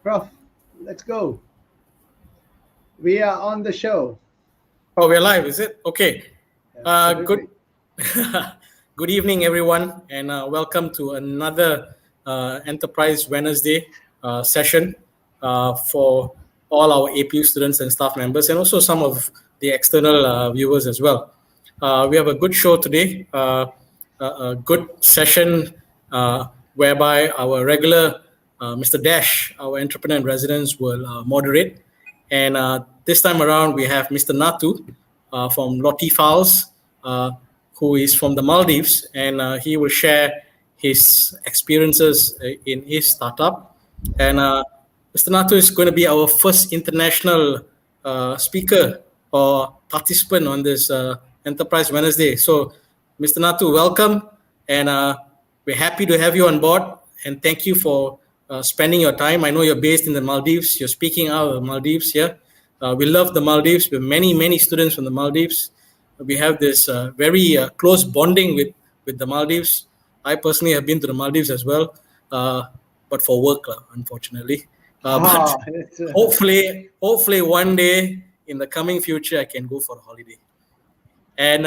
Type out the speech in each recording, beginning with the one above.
Prof, let's go. We are on the show. Oh, we're live, is it? Okay. Absolutely. Good evening, everyone, and welcome to another Enterprise Wednesday session for all our APU students and staff members, and also some of the external viewers as well. We have a good show today, a good session whereby our regular Mr. Dash, our entrepreneur in residence, will moderate. And this time around, we have Mr. Nattu from LottieFiles, who is from the Maldives, and he will share his experiences in his startup. And Mr. Nattu is going to be our first international speaker or participant on this Enterprise Wednesday. So, Mr. Nattu, welcome, and we're happy to have you on board. And thank you for spending your time. I know you're based in the Maldives. You're speaking out of the Maldives here. We love the Maldives. We have many students from the Maldives. We have this very close bonding with the Maldives. I personally have been to the Maldives as well, but for work, unfortunately. But hopefully one day in the coming future, I can go for a holiday. And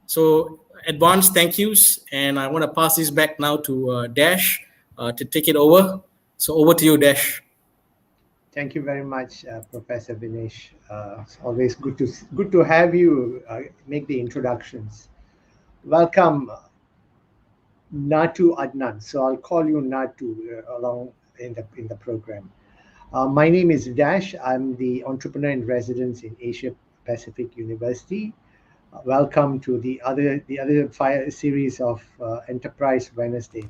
so advanced thank yous. And I want to pass this back now to Dash to take it over. So over to you, Dash. Thank you very much, Professor Vinesh. It's always good to have you make the introductions. Welcome, Nattu Adnan. So I'll call you Nattu along in the program. My name is Dash. I'm the entrepreneur in residence in Asia Pacific University. Welcome to the other series of Enterprise Wednesday.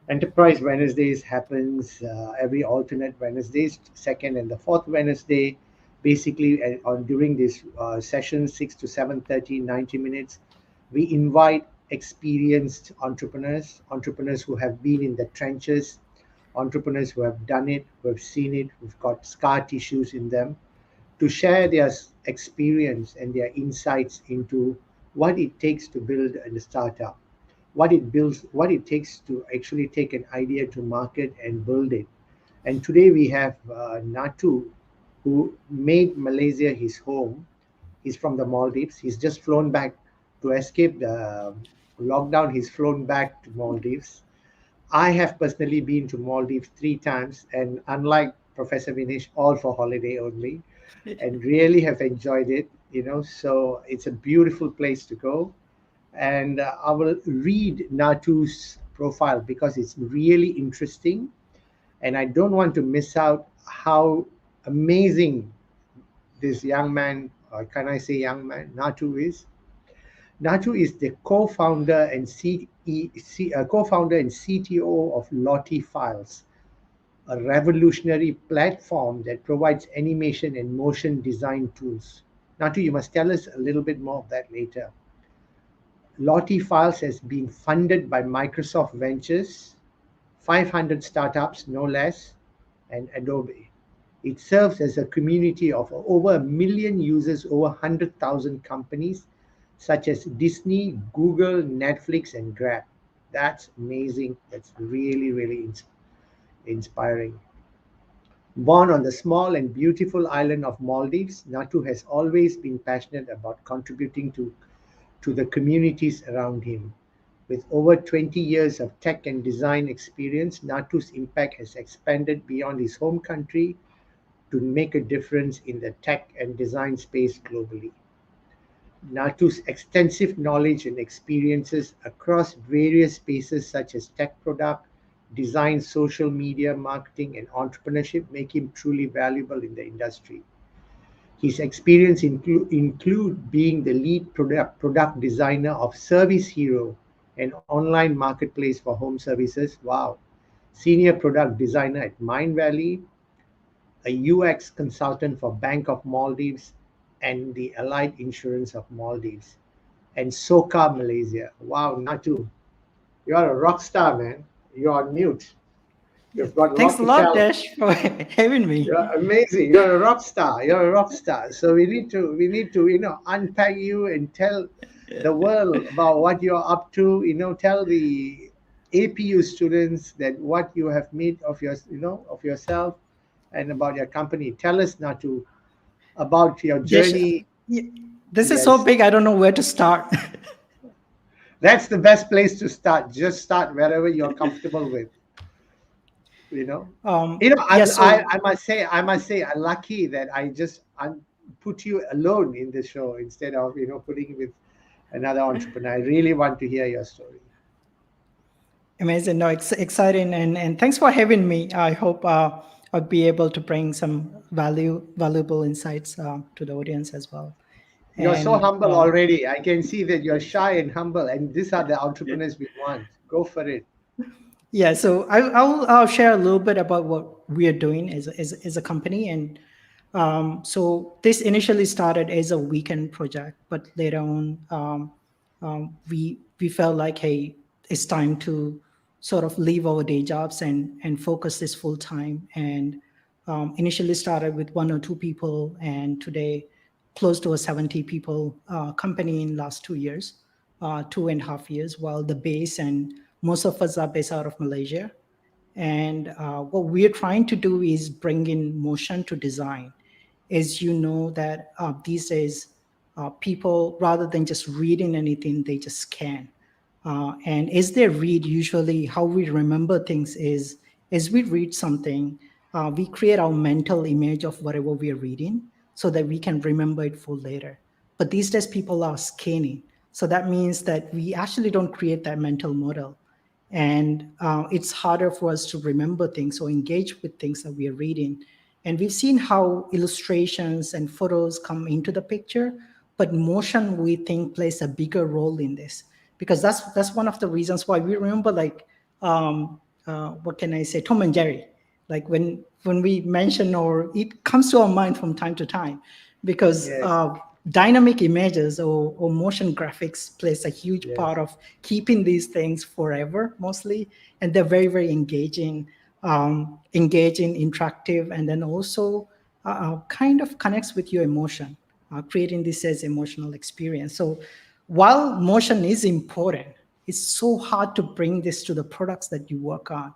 Enterprise Wednesdays happens every alternate Wednesdays, second and the fourth Wednesday. Basically, during this session, 6 to 7:30, 90 minutes, we invite experienced entrepreneurs who have been in the trenches, entrepreneurs who have done it, who have seen it, who've got scar tissues in them, to share their experience and their insights into what it takes to build a startup. What it takes to actually take an idea to market and build it. And today we have Nattu, who made Malaysia his home. He's from the Maldives. He's just flown back to escape the lockdown. He's flown back to Maldives. I have personally been to Maldives 3 times, and unlike Professor Vinesh, all for holiday only, and really have enjoyed it. So it's a beautiful place to go. And I will read Nattu's profile because it's really interesting, and I don't want to miss out how amazing this young man, or can I say young man, Nattu is. Nattu is the co-founder and CTO of LottieFiles, a revolutionary platform that provides animation and motion design tools. Nattu, you must tell us a little bit more of that later. LottieFiles has been funded by Microsoft Ventures, 500 startups, no less, and Adobe. It serves as a community of over 1 million users, over 100,000 companies, such as Disney, Google, Netflix, and Grab. That's amazing. That's really inspiring. Born on the small and beautiful island of Maldives, Nattu has always been passionate about contributing to the communities around him. With over 20 years of tech and design experience, Nattu's impact has expanded beyond his home country to make a difference in the tech and design space globally. Nattu's extensive knowledge and experiences across various spaces such as tech product, design, social media, marketing, and entrepreneurship make him truly valuable in the industry. His experience include being the lead product designer of Service Hero, an online marketplace for home services. Wow. Senior product designer at Mind Valley, a UX consultant for Bank of Maldives and the Allied Insurance of Maldives, and Soka Malaysia. Wow, Nattu, you are a rock star, man. You are on mute. You've got Thanks a lot, Dash, for having me. You're amazing. You're a rock star. So we need to unpack you and tell the world about what you're up to. Tell the APU students that what you have made of yourself, and about your company. Tell us, Nattu, about your journey. This is so big, I don't know where to start. That's the best place to start. Just start wherever you're comfortable with. I must say, I'm lucky that I put you alone in the show instead of putting you with another entrepreneur. I really want to hear your story. Amazing. No, exciting. And thanks for having me. I hope I'll be able to bring some valuable insights to the audience as well. You're so humble already. I can see that you're shy and humble, and these are the entrepreneurs we want. Go for it. Yeah, so I'll share a little bit about what we are doing as a company. And so this initially started as a weekend project, but later on, we felt like, hey, it's time to sort of leave our day jobs and focus this full time. And initially started with 1 or 2 people, and today close to a 70 people company in last 2 years, 2.5 years, while the base and most of us are based out of Malaysia. And what we're trying to do is bring in motion to design. As you know that these days, people, rather than just reading anything, they just scan. And as they read, usually how we remember things is, as we read something, we create our mental image of whatever we are reading so that we can remember it for later. But these days, people are scanning. So that means that we actually don't create that mental model. And it's harder for us to remember things or engage with things that we are reading. And we've seen how illustrations and photos come into the picture, but motion, we think, plays a bigger role in this, because that's one of the reasons why we remember, like, what can I say, Tom and Jerry. Like when we mention, or it comes to our mind from time to time, because dynamic images or motion graphics plays a huge part of keeping these things forever, mostly. And they're very, very engaging, interactive, and then also kind of connects with your emotion, creating this as emotional experience. So while motion is important, it's so hard to bring this to the products that you work on.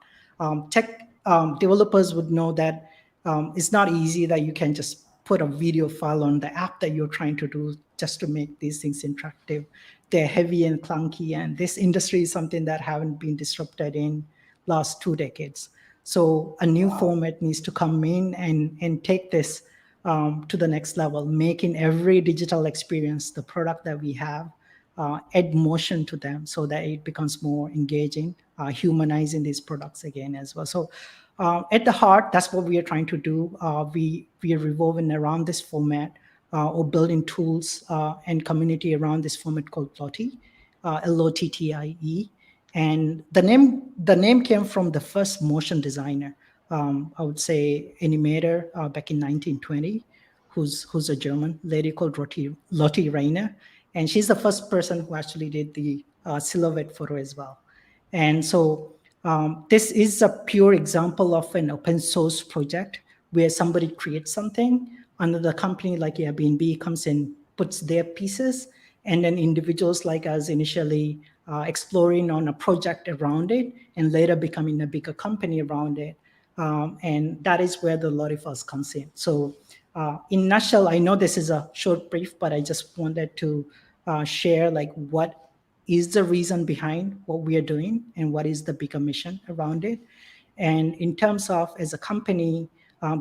Tech developers would know that it's not easy that you can just put a video file on the app that you're trying to do just to make these things interactive. They're heavy and clunky, and this industry is something that haven't been disrupted in last 2 decades. So a new format needs to come in and take this to the next level, making every digital experience, the product that we have, add motion to them so that it becomes more engaging, humanizing these products again as well. So at the heart, that's what we are trying to do. We are revolving around this format, or building tools and community around this format called Lottie, Lottie. And the name came from the first motion designer, I would say animator, back in 1920, who's a German lady called Lottie Reiner. And she's the first person who actually did the silhouette photo as well. And so this is a pure example of an open source project where somebody creates something, another company like Airbnb comes in, puts their pieces, and then individuals like us initially exploring on a project around it, and later becoming a bigger company around it. And that is where the LottieFiles comes in. So in a nutshell, I know this is a short brief, but I just wanted to share like what is the reason behind what we are doing and what is the bigger mission around it. And in terms of as a company,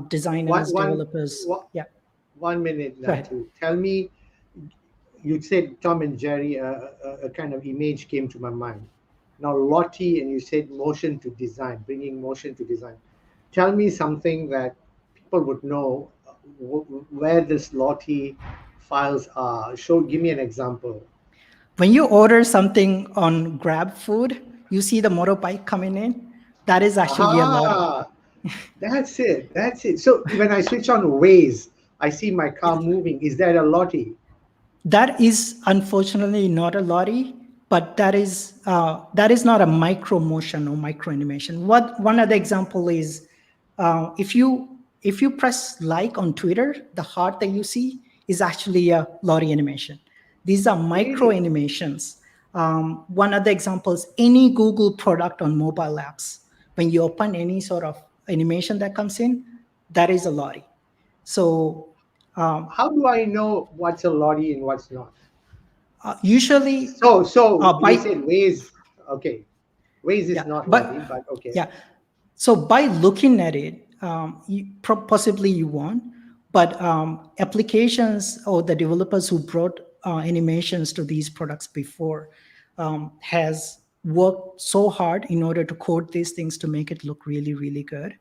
designers, developers. 1 minute, Nattu. Tell me, you said Tom and Jerry, a kind of image came to my mind. Now Lottie, and you said motion to design, bringing motion to design. Tell me something that people would know where this LottieFiles are. Give me an example. When you order something on Grab Food, you see the motorbike coming in. That is actually a Lottie. That's it. So when I switch on Waze, I see my car moving. Is that a Lottie? That is unfortunately not a Lottie, but that is not a micro motion or micro animation. One other example is if you press like on Twitter, the heart that you see is actually a Lottie animation. These are micro animations. One other example is any Google product on mobile apps. When you open any sort of animation that comes in, that is a Lottie. So How do I know what's a Lottie and what's not? usually So you by said Waze. Okay, Waze is yeah, not Lottie, but but okay. yeah. So by looking at it, possibly you won't, but applications or the developers who brought animations to these products before has worked so hard in order to code these things to make it look really, really good.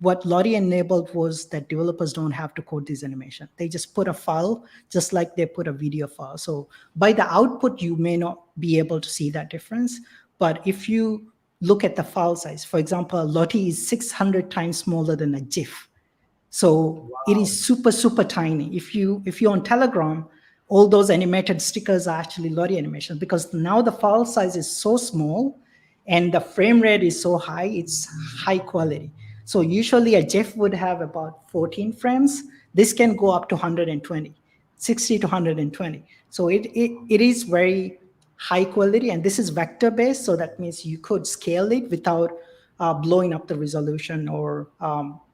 What Lottie enabled was that developers don't have to code these animation. They just put a file, just like they put a video file. So by the output, you may not be able to see that difference. But if you look at the file size, for example, Lottie is 600 times smaller than a GIF. So it Wow. is super, super tiny. If you're on Telegram, all those animated stickers are actually Lottie animations because now the file size is so small and the frame rate is so high, it's high quality. So usually a GIF would have about 14 frames. This can go up to 120, 60 to 120. So it is very high quality, and this is vector based. So that means you could scale it without blowing up the resolution or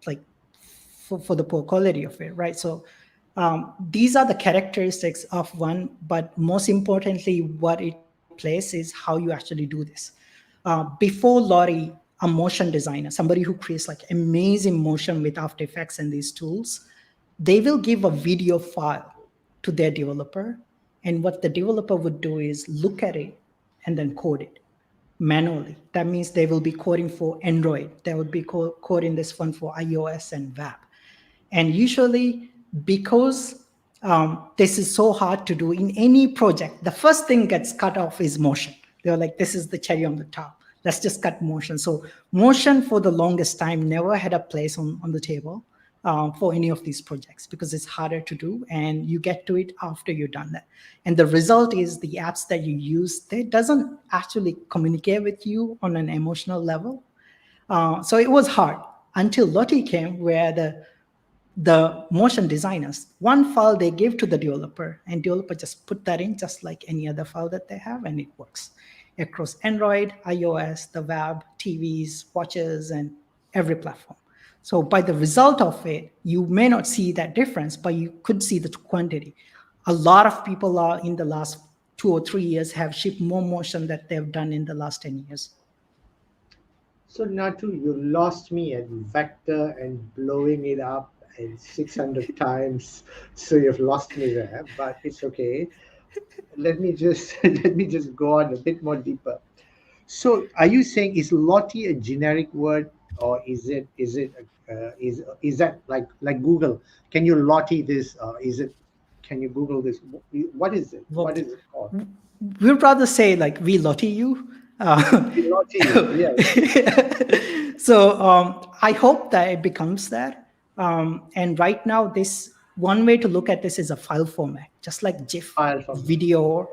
like for the poor quality of it, right? So these are the characteristics of one, but most importantly, what it plays is how you actually do this. Before Lottie, a motion designer, somebody who creates like amazing motion with After Effects and these tools, they will give a video file to their developer. And what the developer would do is look at it and then code it manually. That means they will be coding for Android. They would be coding this one for iOS and web. And usually, because this is so hard to do in any project, the first thing gets cut off is motion. They're like, this is the cherry on the top. Let's just cut motion. So motion for the longest time never had a place on the table for any of these projects because it's harder to do and you get to it after you're done that. And the result is the apps that you use, they doesn't actually communicate with you on an emotional level. So it was hard until Lottie came, where the motion designers, one file they give to the developer, and developer just put that in just like any other file that they have, and it works across Android, iOS, the web, TVs, watches, and every platform. So by the result of it, you may not see that difference, but you could see the quantity. A lot of people are in the last 2 or 3 years have shipped more motion that they've done in the last 10 years. So Nattu, you lost me at vector and blowing it up and 600 times. So you've lost me there, but it's okay. Let me just let me just go on a bit more deeper. So are you saying is Lottie a generic word, or is that like Google? Can you Lottie this? Is it? Can you Google this? What is it? Well, What is it called? we'd rather say like we Lottie you. Lottie you, yes. So I hope that it becomes that. And right now, this one way to look at this is a file format, just like GIF, File from video.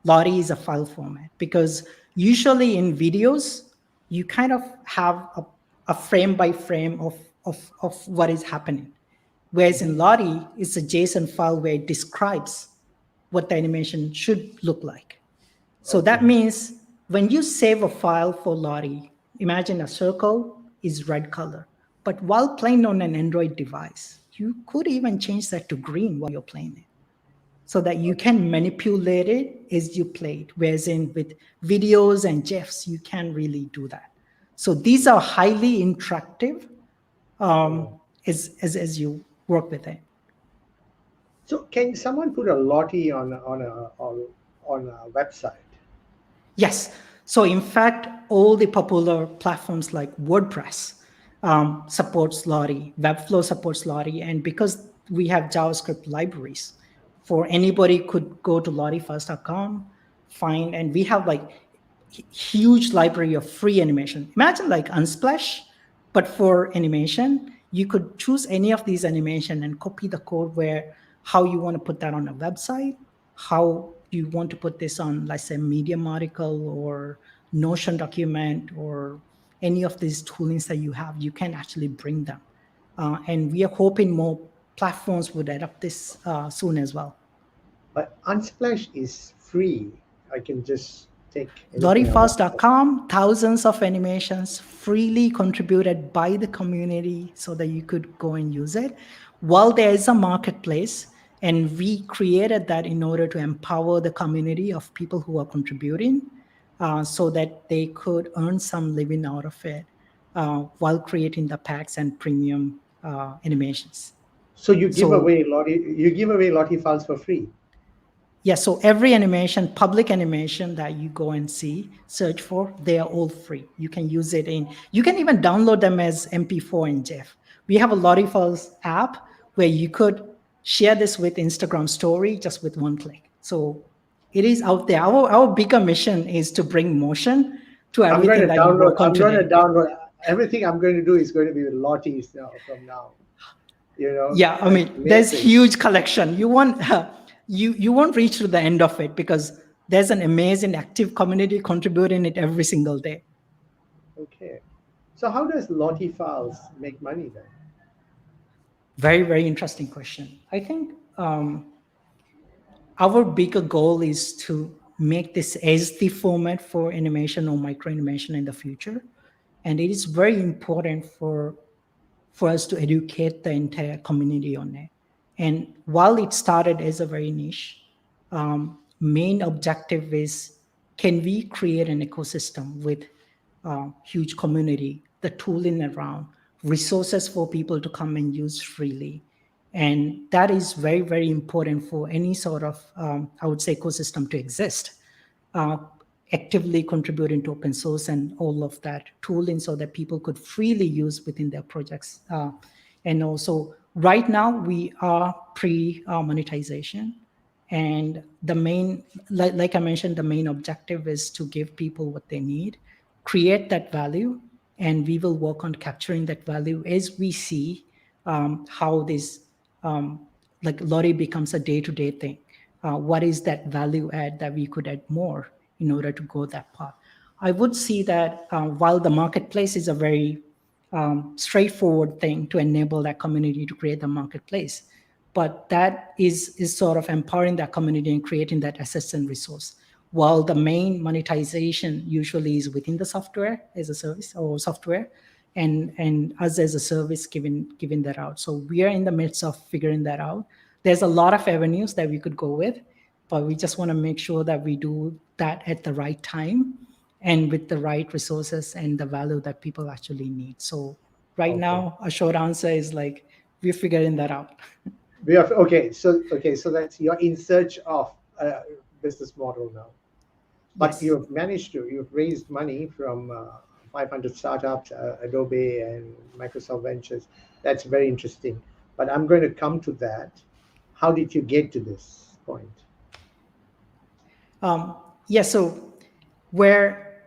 Lottie is a file format because usually in videos you kind of have a frame by frame of what is happening, whereas in Lottie it's a JSON file where it describes what the animation should look like. So that Okay. means when you save a file for Lottie, imagine a circle is red color. But while playing on an Android device, you could even change that to green while you're playing it so that you can manipulate it as you play it. Whereas with videos and GIFs, you can't really do that. So these are highly interactive as you work with it. So can someone put a Lottie on a website? Yes. So in fact, all the popular platforms like WordPress supports Lottie, Webflow supports Lottie, and because we have JavaScript libraries, for anybody could go to LottieFiles.com, find, and we have like huge library of free animation. Imagine like Unsplash, but for animation, you could choose any of these animation and copy the code where how you want to put that on a website, how you want to put this on, let's say, Medium article or Notion document or any of these toolings that you have, you can actually bring them. And we are hoping more platforms would adopt this soon as well. But Unsplash is free. I can just take anything LottieFiles.com, thousands of animations freely contributed by the community so that you could go and use it. While there is a marketplace, and we created that in order to empower the community of people who are contributing so that they could earn some living out of it while creating the packs and premium animations. So you give away LottieFiles for free? Yeah, so every animation, public animation that you go and see, search for, they are all free. You can use it you can even download them as MP4 and GIF. We have a LottieFiles app where you could share this with Instagram story just with one click. So it is out there. Our bigger mission is to bring motion to everything that you work on today. I'm going to download. Everything I'm going to do is going to be with Lottie's now from now. Yeah, I mean, there's huge collection. You won't reach to the end of it because there's an amazing active community contributing it every single day. Okay. So how does LottieFiles make money then? Very, very interesting question. I think our bigger goal is to make this as the format for animation or micro animation in the future. And it is very important for us to educate the entire community on it. And while it started as a very niche, main objective is, can we create an ecosystem with huge community, the tooling around, resources for people to come and use freely. And that is very, very important for any sort of, I would say, ecosystem to exist. Actively contributing to open source and all of that tooling so that people could freely use within their projects. And also, right now, we are pre-monetization. And the main, like I mentioned, the main objective is to give people what they need, create that value, and we will work on capturing that value as we see how this, like Lottie becomes a day-to-day thing. What is that value add that we could add more in order to go that path? I would see that while the marketplace is a very straightforward thing to enable that community to create the marketplace, but that is sort of empowering that community and creating that assistant resource. While the main monetization usually is within the software as a service or software, and us as a service giving that out. So we are in the midst of figuring that out. There's a lot of avenues that we could go with, but we just want to make sure that we do that at the right time and with the right resources and the value that people actually need. So right now, a short answer is like, we're figuring that out. So that's, you're in search of a business model now. But yes, you've raised money from 500 startups, Adobe and Microsoft Ventures. That's very interesting. But I'm going to come to that. How did you get to this point? So where,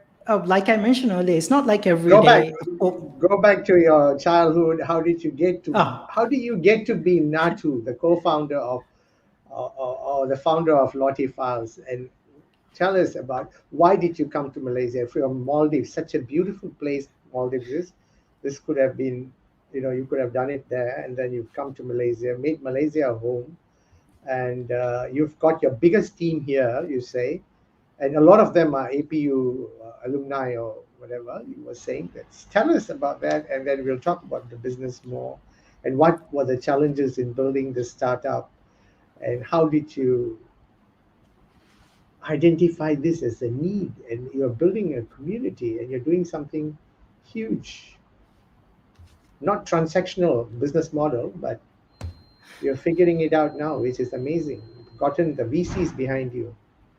like I mentioned earlier, it's not like every day. Go back to your childhood. How did you get to? How do you get to be Nattu, the co-founder of, or the founder of LottieFiles? And tell us about, why did you come to Malaysia from Maldives? Such a beautiful place Maldives is. This could have been, you could have done it there, and then you've come to Malaysia, made Malaysia a home, and you've got your biggest team here, you say, and a lot of them are APU alumni or whatever you were saying. Tell us about that, and then we'll talk about the business more, and what were the challenges in building this startup, and how did you identify this as a need, and you're building a community and you're doing something huge, not transactional business model, but you're figuring it out now, which is amazing. You've gotten the VCs behind you.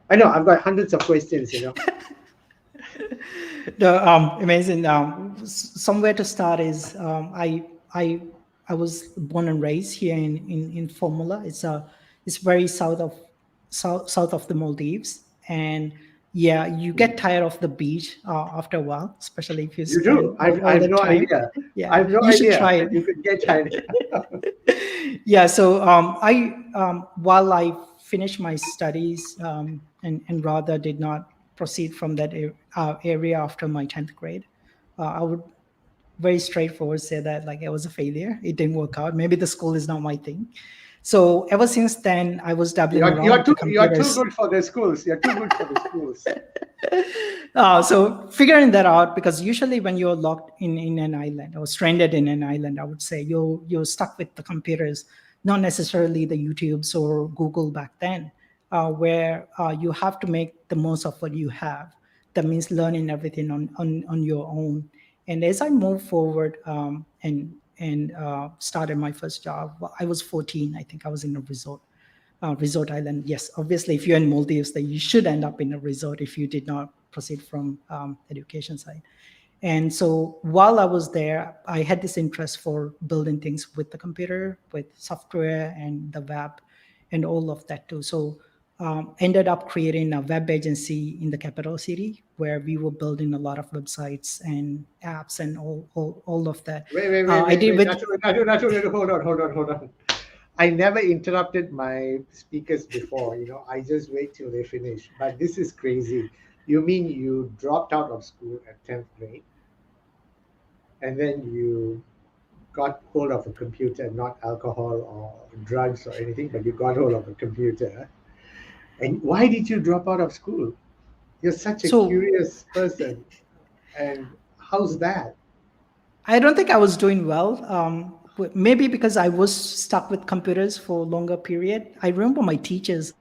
I know I've got hundreds of questions, Amazing. Somewhere to start is I was born and raised here in Formula. It's very south of the Maldives, and yeah, you get tired of the beach after a while, especially if you do. I have no idea. Yeah, I have no idea. Should try it. You could get tired. Yeah. So while I finished my studies and rather did not proceed from that area after my 10th grade, I would very straightforward say that like I was a failure. It didn't work out. Maybe the school is not my thing. So ever since then, I was dabbling around You're with the too computers. good for the schools. You're too good for the schools. So figuring that out, because usually when you're locked in an island or stranded in an island, I would say you're stuck with the computers, not necessarily the YouTubes or Google back then, where you have to make the most of what you have. That means learning everything on your own. And as I moved forward and started my first job, I was 14. I think I was in a resort island. Yes, obviously, if you're in Maldives, then you should end up in a resort if you did not proceed from education side. And so while I was there, I had this interest for building things with the computer, with software and the web and all of that too. So ended up creating a web agency in the capital city where we were building a lot of websites and apps and all of that. Wait. Nattu, hold on. I never interrupted my speakers before. I just wait till they finish. But this is crazy. You mean you dropped out of school at 10th grade, and then you got hold of a computer, not alcohol or drugs or anything, but you got hold of a computer. And why did you drop out of school? You're such a curious person. And how's that? I don't think I was doing well. Maybe because I was stuck with computers for a longer period. I remember my teachers,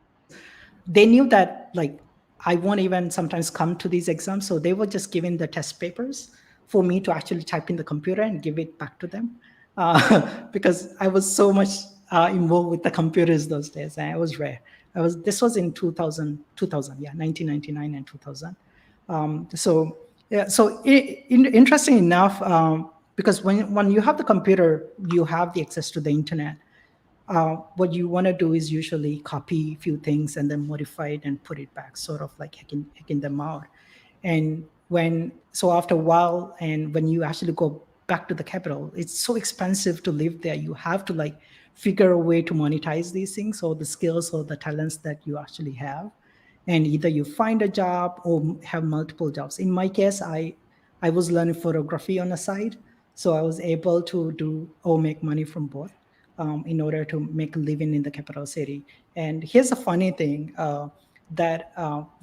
they knew that like I won't even sometimes come to these exams. So they were just giving the test papers for me to actually type in the computer and give it back to them. Because I was so much involved with the computers those days. And it was rare. This was in 2000, yeah, 1999 and 2000. Interesting enough, because when you have the computer, you have the access to the internet. What you want to do is usually copy a few things and then modify it and put it back, sort of like hacking them out. And after a while, and when you actually go back to the capital, it's so expensive to live there. You have to like figure a way to monetize these things or the skills or the talents that you actually have. And either you find a job or have multiple jobs. In my case, I was learning photography on the side. So I was able to do or make money from both. In order to make a living in the capital city. And here's a funny thing, that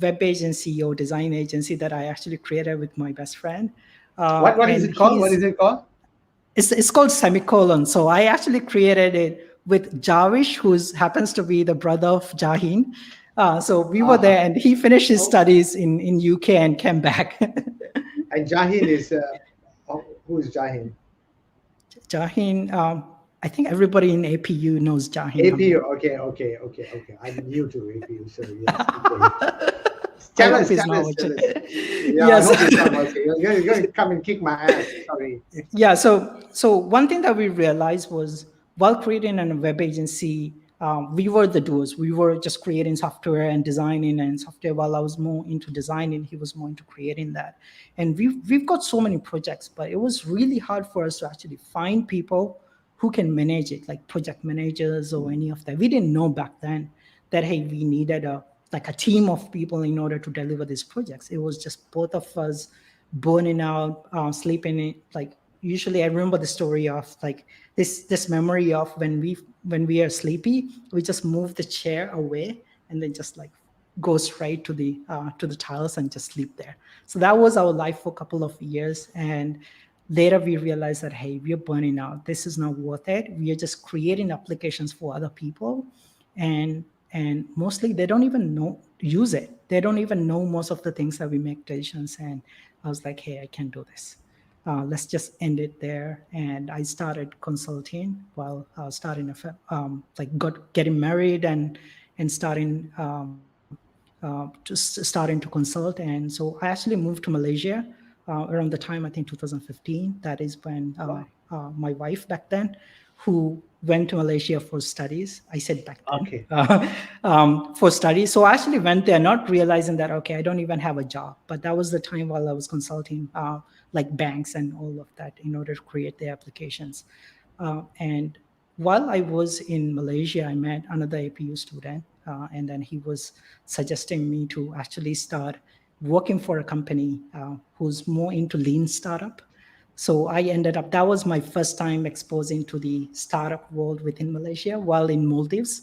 web agency or design agency that I actually created with my best friend. What is it called? What is it called? It's called Semicolon. So I actually created it with Javish, who happens to be the brother of Jahin. So we were there, and he finished his studies in UK and came back. And Jahin is, who is Jahin? Jahin, I think everybody in APU knows Jahin. APU, okay. I'm new to APU, so yeah. Okay. Tell us. Yeah, yes. I hope it's not watching. You're going to come and kick my ass. Sorry. Yeah. So one thing that we realized was while creating a web agency, we were the doers. We were just creating software and designing and software. While I was more into designing, he was more into creating that. And we've got so many projects, but it was really hard for us to actually find people who can manage it, like project managers or any of that. We didn't know back then that, hey, we needed a team of people in order to deliver these projects. It was just both of us burning out, sleeping. Like usually I remember the story of like this memory of when we are sleepy, we just move the chair away and then just like go straight to the tiles and just sleep there. So that was our life for a couple of years. And later we realized that, hey, we're burning out. This is not worth it. We are just creating applications for other people. And mostly they don't even use it. They don't even know most of the things that we make decisions. And I was like, hey, I can't do this. Let's just end it there. And I started consulting while starting getting married and starting starting to consult. And so I actually moved to Malaysia around the time, I think 2015. That is when my wife back then, who went to Malaysia for studies. I said back then, okay. For studies. So I actually went there not realizing that, okay, I don't even have a job. But that was the time while I was consulting like banks and all of that in order to create the applications. And while I was in Malaysia, I met another APU student. And then he was suggesting me to actually start working for a company who's more into lean startup. So I ended up, that was my first time exposing to the startup world within Malaysia, while in Maldives,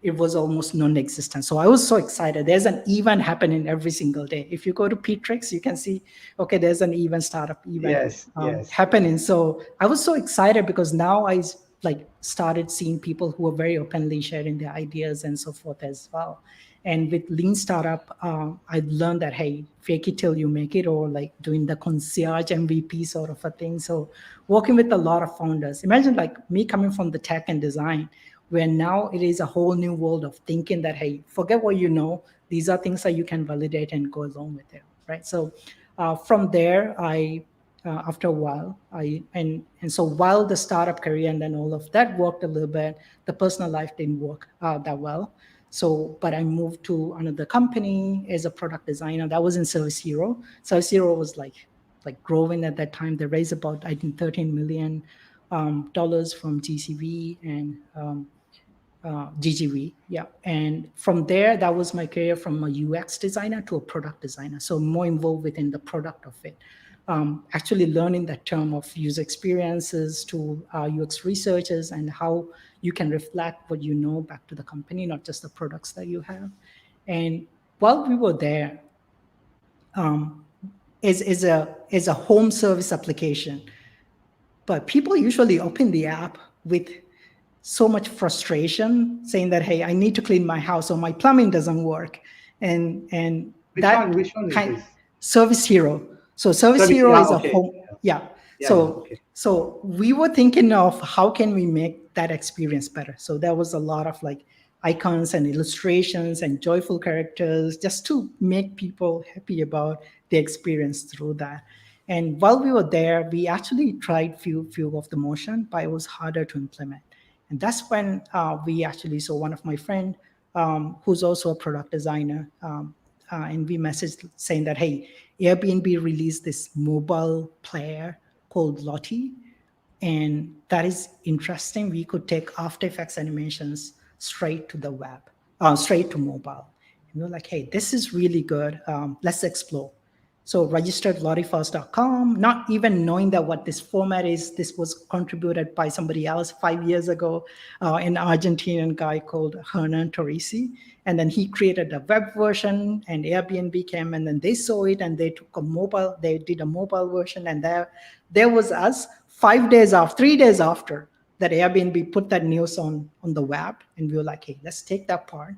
it was almost non-existent. So I was so excited. There's an event happening every single day. If you go to Petrix, you can see, okay, there's an event, startup event Yes. happening. So I was so excited because now I like started seeing people who are very openly sharing their ideas and so forth as well. And with lean startup, I learned that, hey, fake it till you make it, or like doing the concierge MVP sort of a thing. So working with a lot of founders. Imagine like me coming from the tech and design, where now it is a whole new world of thinking that, hey, forget what you know. These are things that you can validate and go along with it, right? So from there, after a while, and so while the startup career and then all of that worked a little bit, the personal life didn't work that well. So, but I moved to another company as a product designer. That was in Service Hero. Service Hero was like growing at that time. They raised about, I think, $13 million dollars from GCV and GGV. Yeah. And from there, that was my career, from a UX designer to a product designer. So more involved within the product of it. Actually learning that term of user experiences to UX researchers, and how you can reflect what you know back to the company, not just the products that you have. And while we were there, is a home service application, but people usually open the app with so much frustration, saying that, hey, I need to clean my house, or my plumbing doesn't work. And Which one is this? Service Hero. So Service Hero is a okay. home. Yeah. So we were thinking of how can we make that experience better. So there was a lot of like icons and illustrations and joyful characters, just to make people happy about the experience through that. And while we were there, we actually tried few of the motion, but it was harder to implement. And that's when we actually saw one of my friend, who's also a product designer, and we messaged saying that, hey, Airbnb released this mobile player called Lottie, and that is interesting. We could take After Effects animations straight to the web, straight to mobile. And we were like, hey, this is really good. Let's explore. So registered LottieFiles.com, not even knowing that what this format is. This was contributed by somebody else 5 years ago, an Argentinian guy called Hernan Torrisi. And then he created a web version, and Airbnb came, and then they saw it, and they did a mobile version. And there was us 3 days after that Airbnb put that news on the web. And we were like, hey, let's take that part.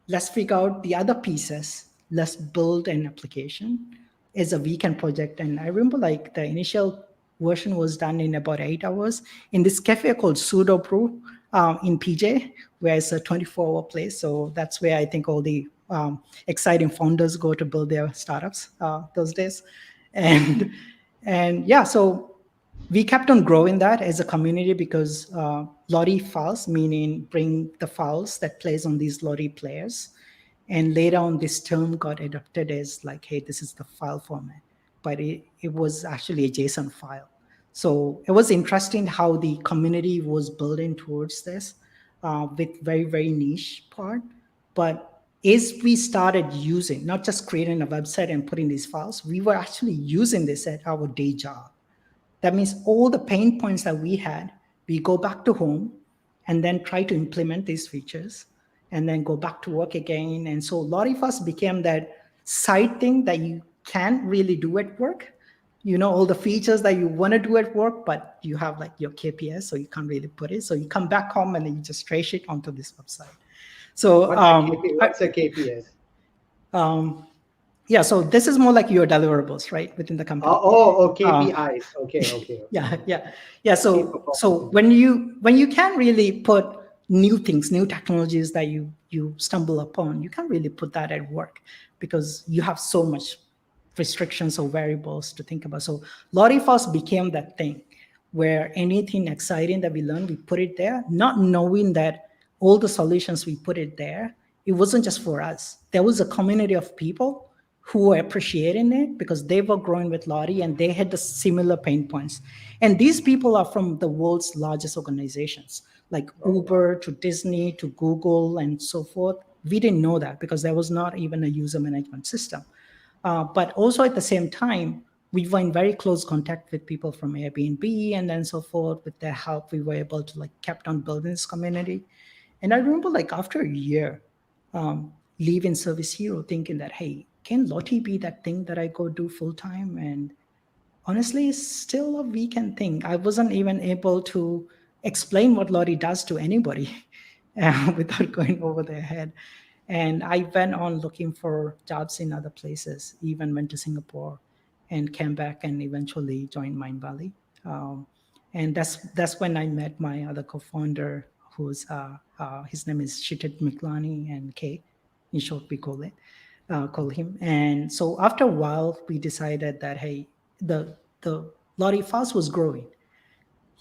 Let's figure out the other pieces. Let's build an application. As a weekend project. And I remember like the initial version was done in about 8 hours in this cafe called Pseudo Brew in PJ, where it's a 24-hour place. So that's where I think all the exciting founders go to build their startups those days. And yeah, so we kept on growing that as a community, because LottieFiles, meaning bring the files that plays on these Lottie players. And later on, this term got adopted as like, hey, this is the file format. But it was actually a JSON file. So it was interesting how the community was building towards this with very, very niche part. But as we started using, not just creating a website and putting these files, we were actually using this at our day job. That means all the pain points that we had, we go back to home and then try to implement these features, and then go back to work again. And so LottieFiles became that side thing that you can't really do at work. You know, all the features that you want to do at work, but you have like your KPIs, so you can't really put it. So you come back home and then you just trace it onto this website. So what's a KPIs? Yeah, so this is more like your deliverables, right, within the company. KPIs. Okay. Yeah. So when you can't really put new things, new technologies that you stumble upon, you can't really put that at work, because you have so much restrictions or variables to think about. So LottieFiles became that thing where anything exciting that we learned, we put it there, not knowing that all the solutions we put it there, it wasn't just for us. There was a community of people who were appreciating it because they were growing with Lottie and they had the similar pain points. And these people are from the world's largest organizations, like Uber to Disney to Google and so forth. We didn't know that because there was not even a user management system. But also at the same time, we were in very close contact with people from Airbnb and then so forth. With their help, we were able to like kept on building this community. And I remember like after a year, leaving Service Hero thinking that, hey, can Lottie be that thing that I go do full time? And honestly, it's still a weekend thing. I wasn't even able to explain what Lottie does to anybody without going over their head. And I went on looking for jobs in other places, even went to Singapore and came back and eventually joined Mindvalley. And that's when I met my other co-founder, who's his name is Shitid Miklani and Kay, in short we call him. And so after a while, we decided that hey, the LottieFiles was growing.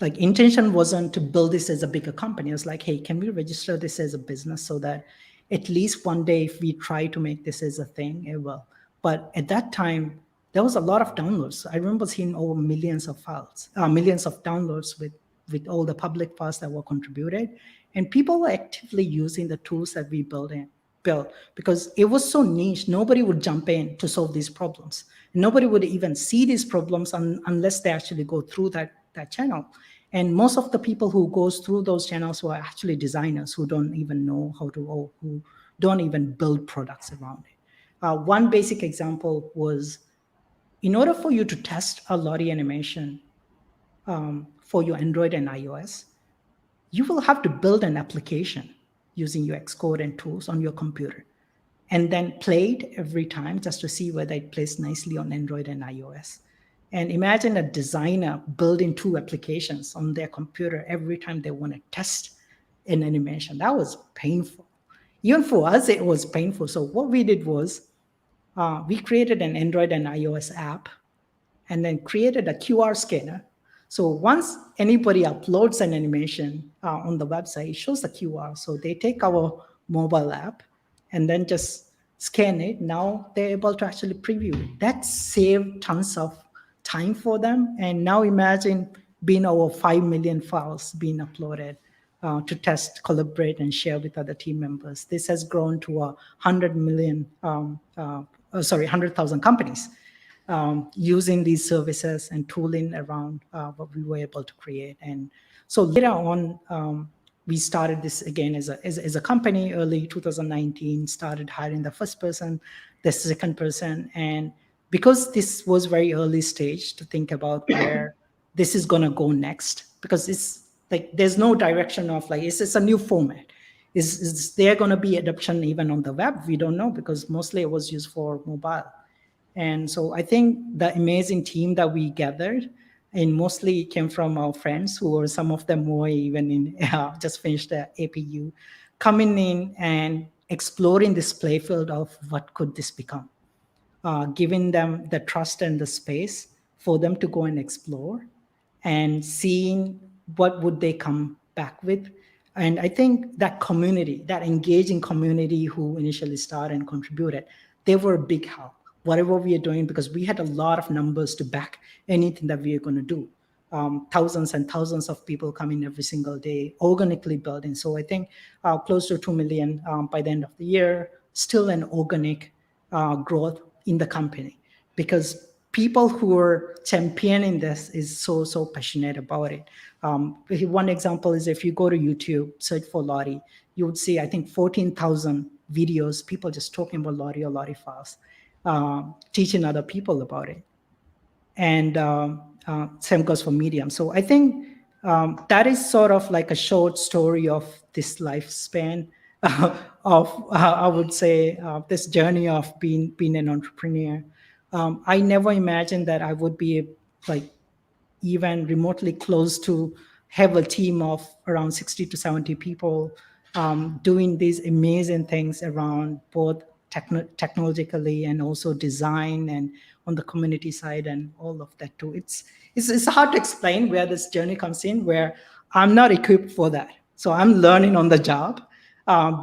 Like intention wasn't to build this as a bigger company. It was like, hey, can we register this as a business so that at least one day if we try to make this as a thing, it will. But at that time, there was a lot of downloads. I remember seeing over millions of files, millions of downloads with all the public files that were contributed. And people were actively using the tools that we built because it was so niche. Nobody would jump in to solve these problems. Nobody would even see these problems unless they actually go through that channel. And most of the people who goes through those channels were actually designers who don't even know how to, or who don't even build products around it. One basic example was, in order for you to test a Lottie animation for your Android and iOS, you will have to build an application using your Xcode and tools on your computer, and then play it every time just to see whether it plays nicely on Android and iOS. And imagine a designer building 2 applications on their computer every time they want to test an animation. That was painful. Even for us, it was painful. So what we did was we created an Android and iOS app and then created a QR scanner. So once anybody uploads an animation on the website, it shows the QR. So they take our mobile app and then just scan it. Now they're able to actually preview it. That saved tons of time for them. And now imagine being over 5 million files being uploaded to test, collaborate, and share with other team members. This has grown to 100,000 companies using these services and tooling around what we were able to create. And so later on, we started this again as a company. Early 2019, started hiring the first person, the second person, and because this was very early stage to think about where this is going to go next, because it's like there's no direction of like it's a new format. Is there going to be adoption even on the web? We don't know, because mostly it was used for mobile. And so I think the amazing team that we gathered, and mostly came from our friends, who were some of them were even in just finished the APU, coming in and exploring this playfield of what could this become. Giving them the trust and the space for them to go and explore, and seeing what would they come back with. And I think that community, that engaging community who initially started and contributed, they were a big help, whatever we are doing, because we had a lot of numbers to back anything that we are going to do. Thousands and thousands of people coming every single day, organically building. So I think close to 2 million by the end of the year, still an organic growth in the company, because people who are championing this is so passionate about it. One example is if you go to YouTube, search for Lottie, you would see, I think, 14,000 videos, people just talking about Lottie or LottieFiles, teaching other people about it. And same goes for Medium. So I think that is sort of like a short story of this lifespan of, I would say, this journey of being an entrepreneur. I never imagined that I would be like even remotely close to have a team of around 60 to 70 people doing these amazing things around both technologically and also design and on the community side and all of that too. It's hard to explain where this journey comes in, where I'm not equipped for that. So I'm learning on the job,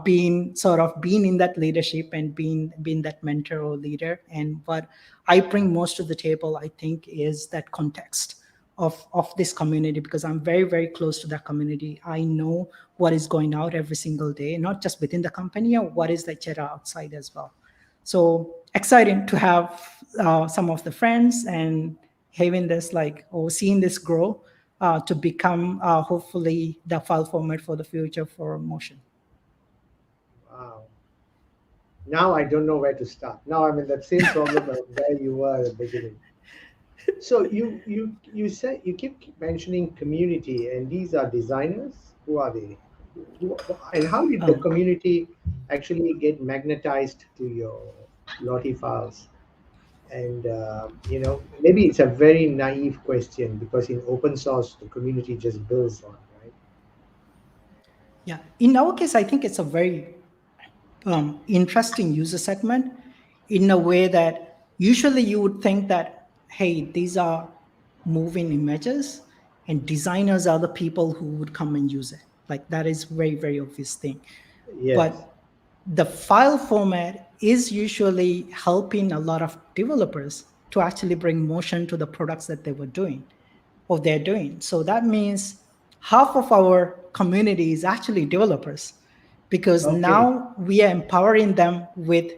being in that leadership and being that mentor or leader. And what I bring most to the table, I think, is that context of this community, because I'm very, very close to that community. I know what is going out every single day, not just within the company, or what is the outside as well. So exciting to have some of the friends and having this or seeing this grow to become hopefully the file format for the future for motion. Wow. Now I don't know where to start. Now I'm in that same problem of where you were at the beginning. So you say you keep mentioning community, and these are designers. Who are they? And how did the Um, community actually get magnetized to your LottieFiles? And maybe it's a very naive question because in open source the community just builds on, right? yeah, in our case, I think it's a very interesting user segment in a way that usually you would think that, hey, these are moving images and designers are the people who would come and use it. Like that is very, very obvious thing. Yes. But the file format is usually helping a lot of developers to actually bring motion to the products that they were doing or they're doing. So that means half of our community is actually developers because Okay. now we are empowering them with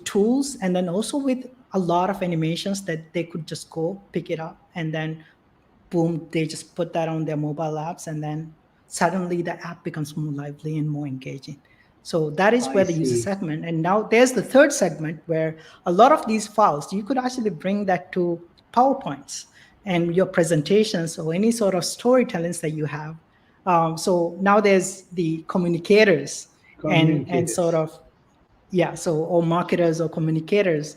tools and then also with a lot of animations that they could just go pick it up and then boom, they just put that on their mobile apps and then suddenly the app becomes more lively and more engaging. So that is I where the user see. segment. And now there's the third segment where a lot of these files, you could actually bring that to PowerPoints and your presentations or any sort of storytellings that you have. So now there's the communicators and sort Communicators. of, yeah, so or marketers or communicators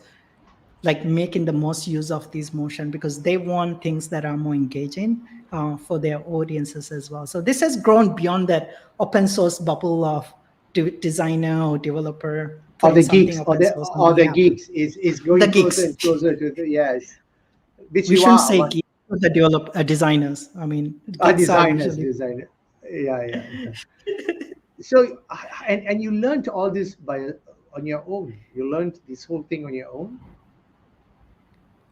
like making the most use of this motion because they want things that are more engaging for their audiences as well. So this has grown beyond that open source bubble of designer or developer Or putting the something geeks, open source on the the app. geeks is The going closer geeks. and closer to the, yes, which We you shouldn't are. say geeks, but the designers. I mean, geeks are Designers, usually. designer. Yeah, yeah, yeah. So, and you learned all this by on your own. You learned this whole thing on your own.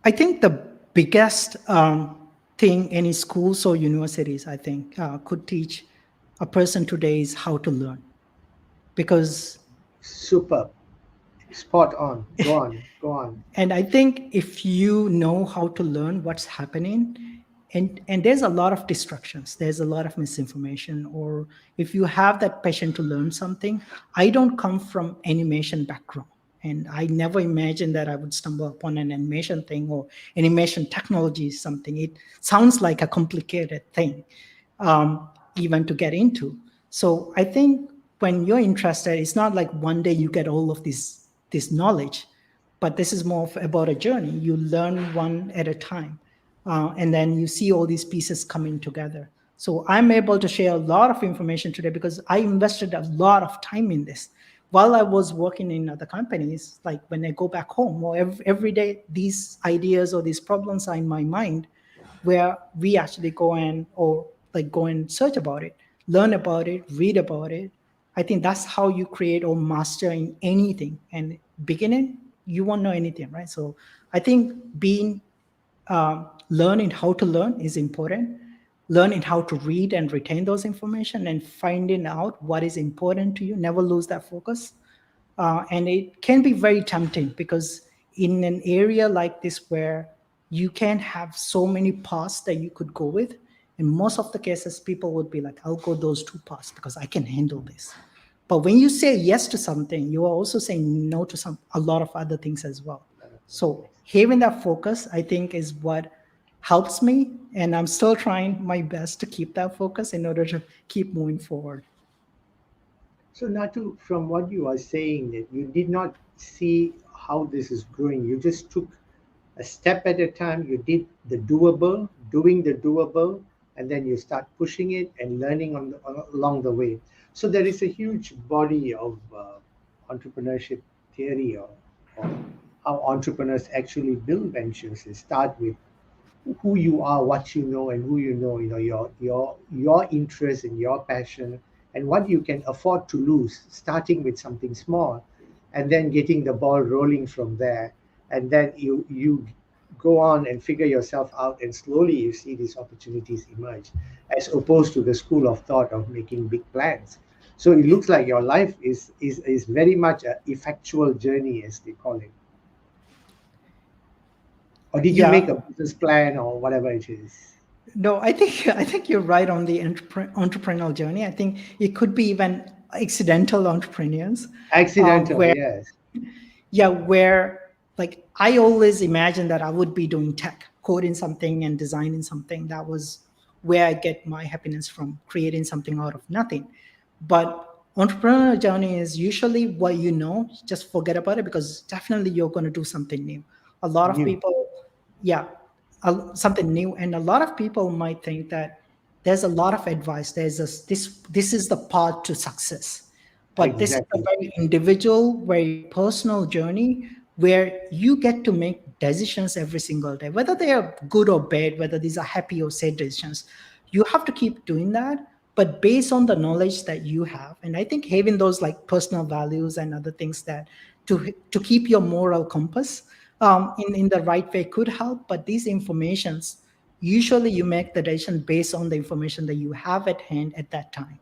I think the biggest thing any schools or universities, I think, could teach a person today is how to learn because Superb, spot on. Go on, go on. and I think if you know how to learn what's happening, and there's a lot of distractions, there's a lot of misinformation, or if you have that passion to learn something, I don't come from animation background. And I never imagined that I would stumble upon an animation thing or animation technology is something. It sounds like a complicated thing, even to get into. So I think when you're interested, it's not like one day you get all of this knowledge, but this is more about a journey. You learn one at a time, and then you see all these pieces coming together. So I'm able to share a lot of information today because I invested a lot of time in this. While I was working in other companies, like when I go back home or every day, these ideas or these problems are in my mind where we actually go and search about it, learn about it, read about it. I think that's how you create or master in anything. And beginning, you won't know anything, right? So I think being learning how to learn is important. Learning how to read and retain those information and finding out what is important to you. Never lose that focus. And it can be very tempting because in an area like this where you can have so many paths that you could go with, in most of the cases, people would be like, I'll go those two paths because I can handle this. But when you say yes to something, you are also saying no to a lot of other things as well. So having that focus, I think, is what helps me. And I'm still trying my best to keep that focus in order to keep moving forward. So, Natu, from what you are saying, that you did not see how this is growing. You just took a step at a time. You did the doable, doing the doable, and then you start pushing it and learning along the way. So there is a huge body of entrepreneurship theory of how entrepreneurs actually build ventures. They start with who you are, what you know, and who you know. You know your interest and your passion, and what you can afford to lose. Starting with something small, and then getting the ball rolling from there, and then you go on and figure yourself out, and slowly you see these opportunities emerge, as opposed to the school of thought of making big plans. So it looks like your life is very much a effectual journey, as they call it. Or did you make a business plan or whatever it is? No, I think you're right on the entrepreneurial journey. I think it could be even accidental entrepreneurs, Accidental, where yes. where like I always imagined that I would be doing tech, coding something and designing something. That was where I get my happiness from, creating something out of nothing. But entrepreneurial journey is usually what you know, just forget about it because definitely you're going to do something new. A lot of New. people, yeah, something new, and a lot of people might think that there's a lot of advice. There's this is the path to success, but this is a Exactly. very individual, very personal journey where you get to make decisions every single day, whether they are good or bad, whether these are happy or sad decisions. You have to keep doing that, but based on the knowledge that you have. And I think having those like personal values and other things that to keep your moral compass in the right way could help. But these informations, usually you make the decision based on the information that you have at hand at that time.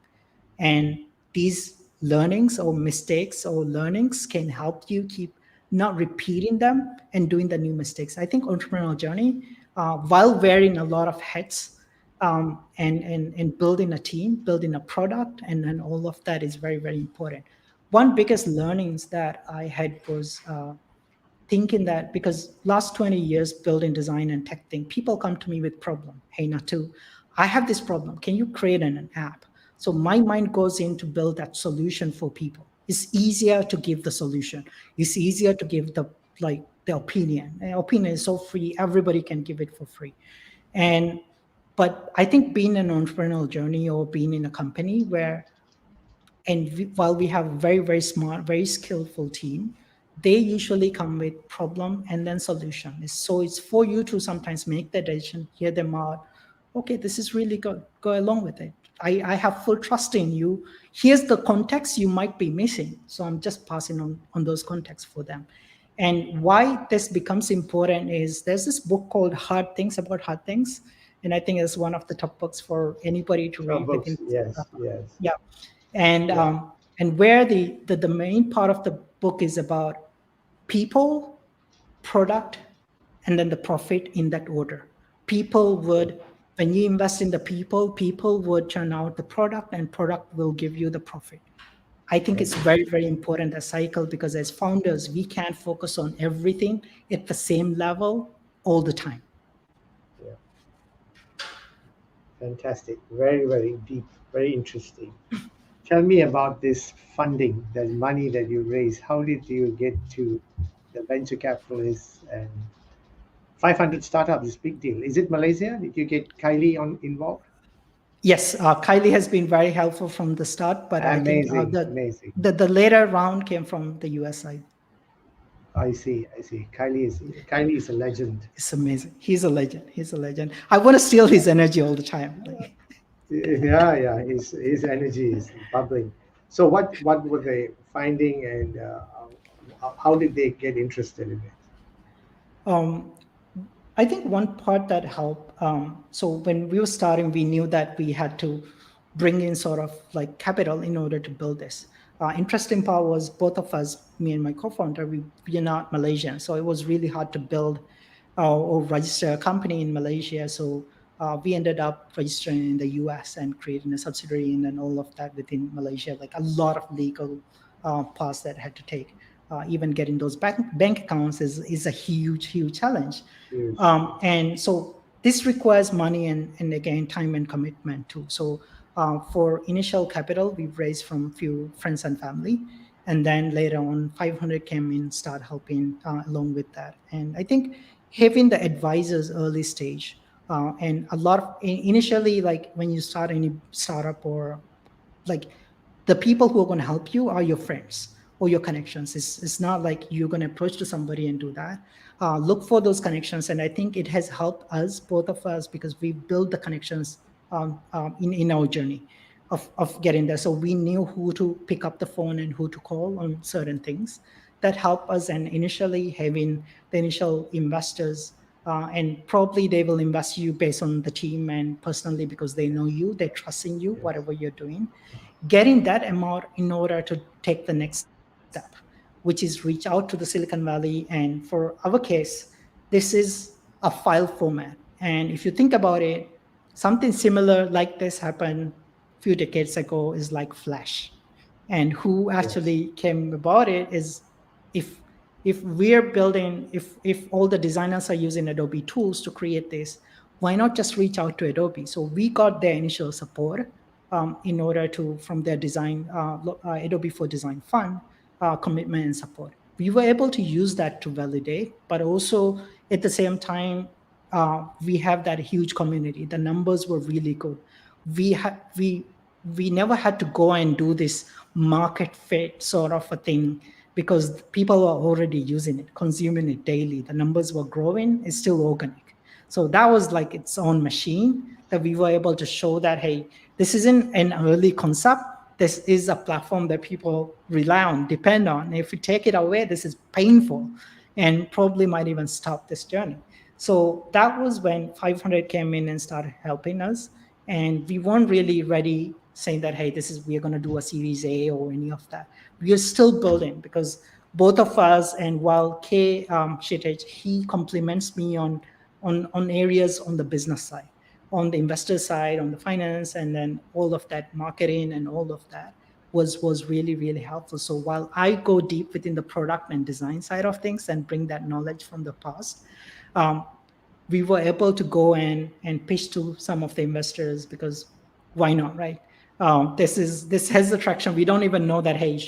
And these learnings or mistakes or learnings can help you keep not repeating them and doing the new mistakes. I think entrepreneurial journey, while wearing a lot of hats, and building a team, building a product, and all of that is very, very important. One biggest learnings that I had was thinking that because last 20 years building design and tech thing, people come to me with problem. Hey, Nattu, I have this problem. Can you create an app? So my mind goes in to build that solution for people. It's easier to give the solution. It's easier to give the opinion. Opinion is so free. Everybody can give it for free. And but I think being an entrepreneurial journey or being in a company where while we have a very, very smart, very skillful team, they usually come with problem and then solution. So it's for you to sometimes make the decision, hear them out. Okay, this is really good. Go along with it. I have full trust in you. Here's the context you might be missing. So I'm just passing on those contexts for them. And why this becomes important is there's this book called Hard Things About Hard Things. And I think it's one of the top books for anybody to Some read books, within. yes, yes. Yeah, and Yeah. and where the main part of the book is about people, product, and then the profit in that order. People would, when you invest in the people would turn out the product, and product will give you the profit. I think it's very, very important, that cycle, because as founders we can't focus on everything at the same level all the time. Yeah. Fantastic. Very, very deep, very interesting. Tell me about this funding, the money that you raised. How did you get to the venture capitalists and 500 startups is big deal. Is it Malaysia? Did you get Kylie involved? Yes, Kylie has been very helpful from the start, but I think Amazing, amazing. the later round came from the US side. I see, I see. Kylie is a legend. It's amazing. He's a legend. He's a legend. I want to steal his energy all the time. Yeah, yeah. His energy is bubbling. So what were they finding, and how did they get interested in it? Um, I think one part that helped. So when we were starting, we knew that we had to bring in sort of like capital in order to build this. Interesting part was both of us, me and my co-founder, we are not Malaysian, so it was really hard to build or register a company in Malaysia. So we ended up registering in the US and creating a subsidiary, and then all of that within Malaysia, like a lot of legal paths that had to take. Even getting those bank accounts is a huge challenge. Huge. And so this requires money and again time and commitment too. So for initial capital, we've raised from few friends and family, and then later on 500 came in, start helping along with that. And I think having the advisors early stage, and a lot of initially, like when you start any startup, or like the people who are going to help you are your friends or your connections. It's not like you're going to approach to somebody and do that. Look for those connections, and I think it has helped us, both of us, because we built the connections in our journey of getting there. So we knew who to pick up the phone and who to call on certain things that help us. And initially having the initial investors, and probably they will invest you based on the team and personally because they know you, they trust in you, whatever you're doing. Getting that amount in order to take the next step, which is reach out to the Silicon Valley. And for our case, this is a file format. And if you think about it, something similar like this happened a few decades ago is like Flash. And who actually came about it is if we're building, if all the designers are using Adobe tools to create this, why not just reach out to Adobe? So we got their initial support in order to, from their design, Adobe for Design Fund, commitment and support. We were able to use that to validate, but also at the same time, we have that huge community. The numbers were really good. We never had to go and do this market fit sort of a thing because people are already using it, consuming it daily. The numbers were growing. It's still organic. So that was like its own machine that we were able to show that, hey, this isn't an early concept. This is a platform that people rely on, depend on. If we take it away, this is painful and probably might even stop this journey. So that was when 500 came in and started helping us. And we weren't really ready saying that, hey, we're going to do a Series A or any of that. We are still building because both of us, and while Kay Shittage, he compliments me on areas on the business side, on the investor side, on the finance, and then all of that marketing and all of that was really, really helpful. So while I go deep within the product and design side of things and bring that knowledge from the past, we were able to go and pitch to some of the investors because why not, right? This has the traction. We don't even know that, hey,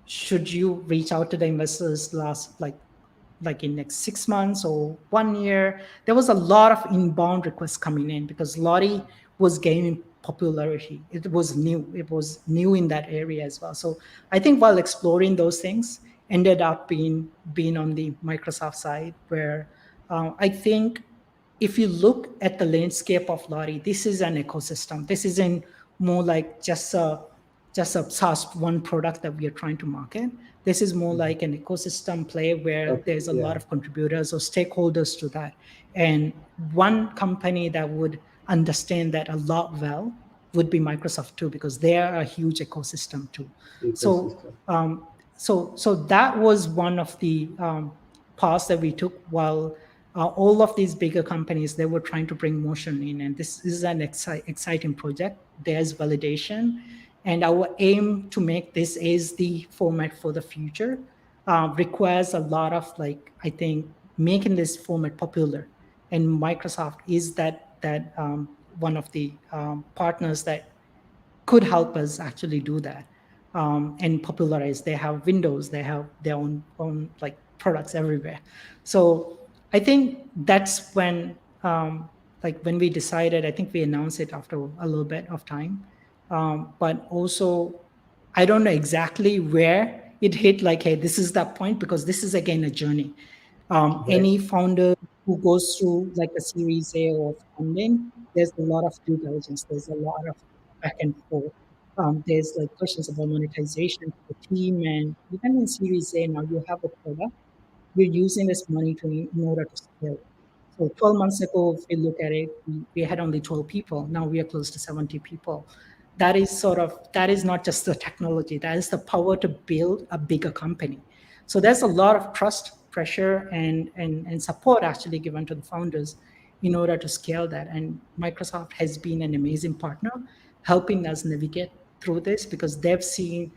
should you reach out to the investors like in next 6 months or 1 year? There was a lot of inbound requests coming in because Lottie was gaining popularity. It was new in that area as well. So I think while exploring those things, ended up being on the Microsoft side, where I think if you look at the landscape of Lottie, this is an ecosystem. This isn't more like just a SaaS one product that we are trying to market. This is more like an ecosystem play where there's a lot of contributors or stakeholders to that. And one company that would understand that a lot well would be Microsoft too, because they are a huge ecosystem too. So that was one of the paths that we took while all of these bigger companies, they were trying to bring motion in. And this is an exciting project. There's validation. And our aim to make this as the format for the future requires a lot of, I think, making this format popular. And Microsoft is that one of the partners that could help us actually do that and popularize. They have Windows, they have their own products everywhere. So I think that's when, when we decided, I think we announced it after a little bit of time. But also, I don't know exactly where it hit, hey, this is that point, because this is, again, a journey. Any founder who goes through a Series A or funding, there's a lot of due diligence. There's a lot of back and forth. There's questions about monetization for the team. And even in Series A, now you have a product, you're using this money in order to scale. So 12 months ago, if we look at it, we had only 12 people. Now we are close to 70 people. That is not just the technology, that is the power to build a bigger company. So there's a lot of trust, pressure, and support actually given to the founders in order to scale that. And Microsoft has been an amazing partner, helping us navigate through this, because they've seen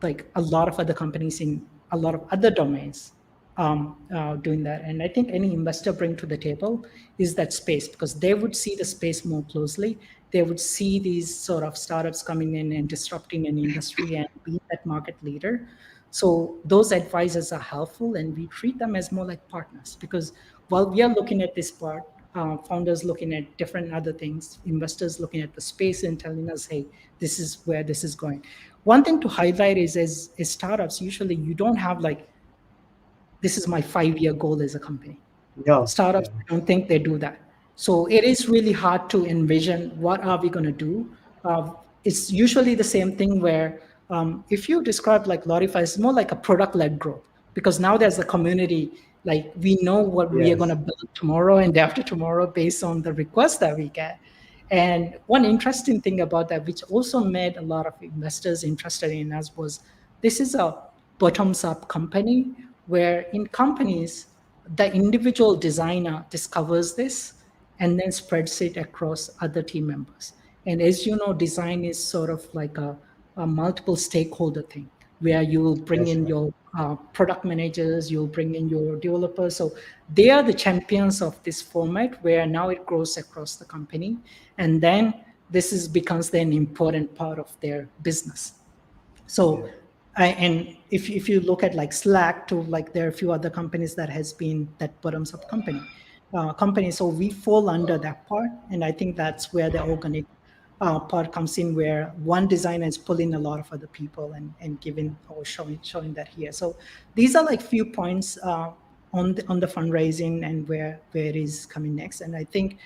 a lot of other companies in a lot of other domains doing that. And I think any investor bring to the table is that space, because they would see the space more closely. They would see these sort of startups coming in and disrupting an industry and being that market leader. So those advisors are helpful, and we treat them as more like partners, because while we are looking at this part, founders looking at different other things, investors looking at the space and telling us, hey, this is where this is going. One thing to highlight is, as startups, usually you don't have this is my 5-year goal as a company. Startups, I don't think they do that. So it is really hard to envision what are we going to do. It's usually the same thing where if you describe LottieFiles, it's more like a product-led growth, because now there's a community. We know what we are going to build tomorrow and after tomorrow based on the requests that we get. And one interesting thing about that, which also made a lot of investors interested in us, was this is a bottoms-up company, where in companies, the individual designer discovers this and then spreads it across other team members. And as you know, design is sort of like a multiple stakeholder thing where you'll bring That's in right. your product managers, you'll bring in your developers. So they are the champions of this format where now it grows across the company. And then becomes then an important part of their business. Yeah. So and if you look at like Slack to like there are a few other companies that has been that bottoms up company. So we fall under that part, and I think that's where the organic part comes in, where one designer is pulling a lot of other people and giving or showing that here. So these are like few points on the fundraising and where it is coming next. And I think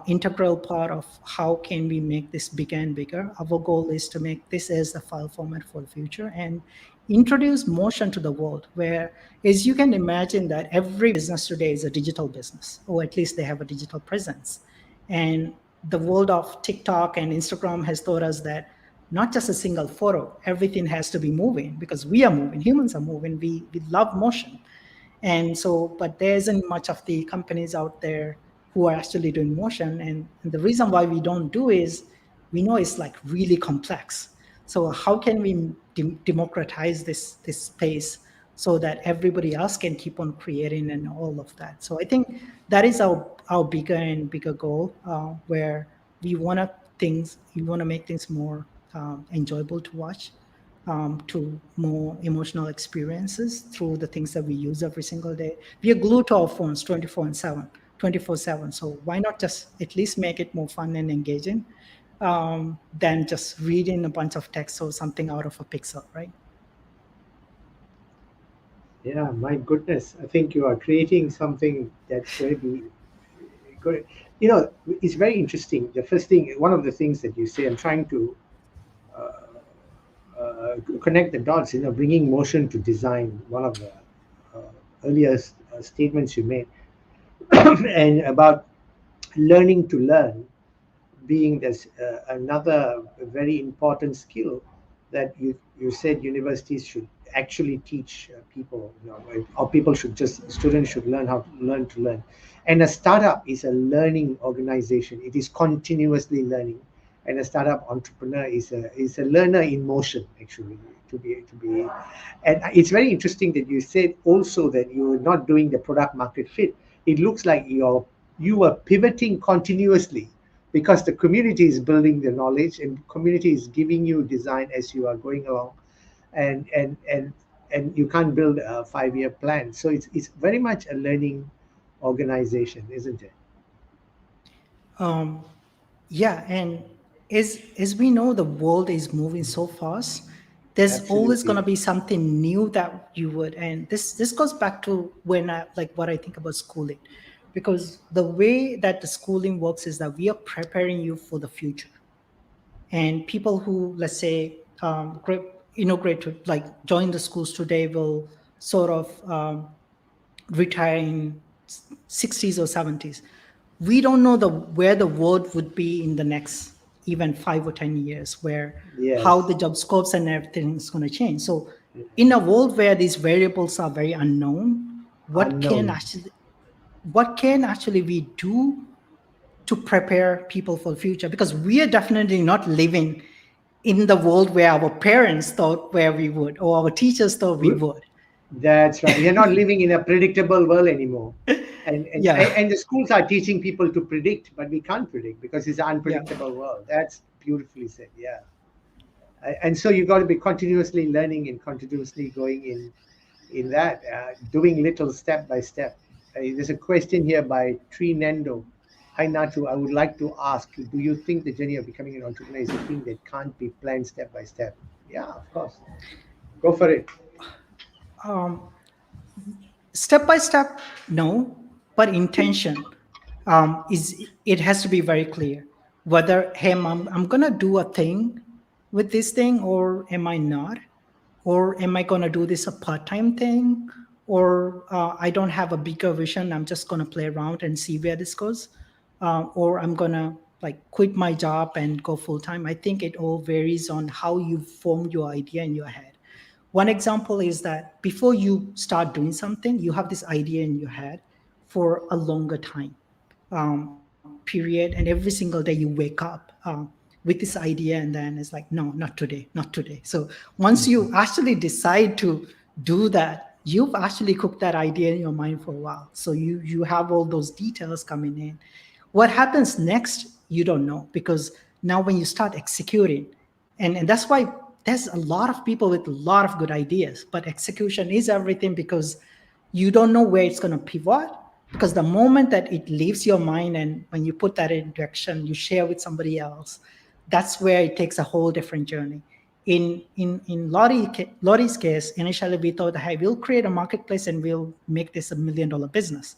integral part of how can we make this bigger and bigger. Our goal is to make this as the file format for the future and introduce motion to the world, where, as you can imagine, that every business today is a digital business, or at least they have a digital presence. And the world of TikTok and Instagram has taught us that not just a single photo, everything has to be moving, because we are moving, humans are moving, we love motion. And so, but there isn't much of the companies out there who are actually doing motion. And the reason why we don't do is we know it's like really complex. So how can we democratize this space so that everybody else can keep on creating and all of that? So I think that is our bigger and bigger goal, where we want to make things more enjoyable to watch, to more emotional experiences through the things that we use every single day. We are glued to our phones 24/7. So why not just at least make it more fun and engaging than just reading a bunch of text or something out of a pixel, right? Yeah, my goodness. I think you are creating something that's going to be good. You know, it's very interesting. The first thing, one of the things that you say, I'm trying to connect the dots, bringing motion to design, one of the earlier statements you made, and about learning to learn being this another very important skill that you said universities should actually teach people, or people should just students should learn how to learn. And a startup is a learning organization. It is continuously learning, and a startup entrepreneur is a learner in motion, actually, to be. And it's very interesting that you said also that you're not doing the product market fit. It looks like you are pivoting continuously, because the community is building the knowledge and community is giving you design as you are going along, and you can't build a 5-year plan. So it's very much a learning organization, isn't it? Um, yeah, and as we know, the world is moving so fast. There's always going Absolutely. to be something new that you would, and this goes back to when I like what I think about schooling, because the way that the schooling works is that we are preparing you for the future. And people who, let's say, great to like join the schools today will sort of retire in 60s or 70s. We don't know where the world would be in the next even 5 or 10 years, where how Yes. the job scopes and everything is going to change. So in a world where these variables are very unknown, Unknown. what can actually we do to prepare people for the future? Because we are definitely not living in the world where our parents thought where we would, or our teachers thought we We- would. That's right. We are not living in a predictable world anymore. Yeah, And the schools are teaching people to predict, but we can't predict because it's an yeah. unpredictable world. That's beautifully said. Yeah. And so you got to be continuously learning and continuously going in that, doing little step by step. There's a question here by Trinendo. Hi Natu, I would like to ask, do you think the journey of becoming an entrepreneur is a thing that can't be planned step by step? Yeah, of course. Go for it. Um, Step by step, no, but intention is it has to be very clear whether, hey, I'm gonna do a thing with this thing, or am I not, or am I gonna do this a part-time thing, or I don't have a bigger vision, I'm just gonna play around and see where this goes, or I'm gonna like quit my job and go full-time. I think it all varies on how you form your idea in your head. One example is that before you start doing something, you have this idea in your head for a longer time period, and every single day you wake up with this idea, and then it's like, no, not today, not today. So once you actually decide to do that, you've actually cooked that idea in your mind for a while. So you have all those details coming in. What happens next, you don't know, because now when you start executing, and that's why there's a lot of people with a lot of good ideas, but execution is everything, because you don't know where it's going to pivot, because the moment that it leaves your mind and when you put that into action, you share with somebody else, that's where it takes a whole different journey. In Lottie's case, initially we thought, hey, we'll create a marketplace and we'll make this $1 million business.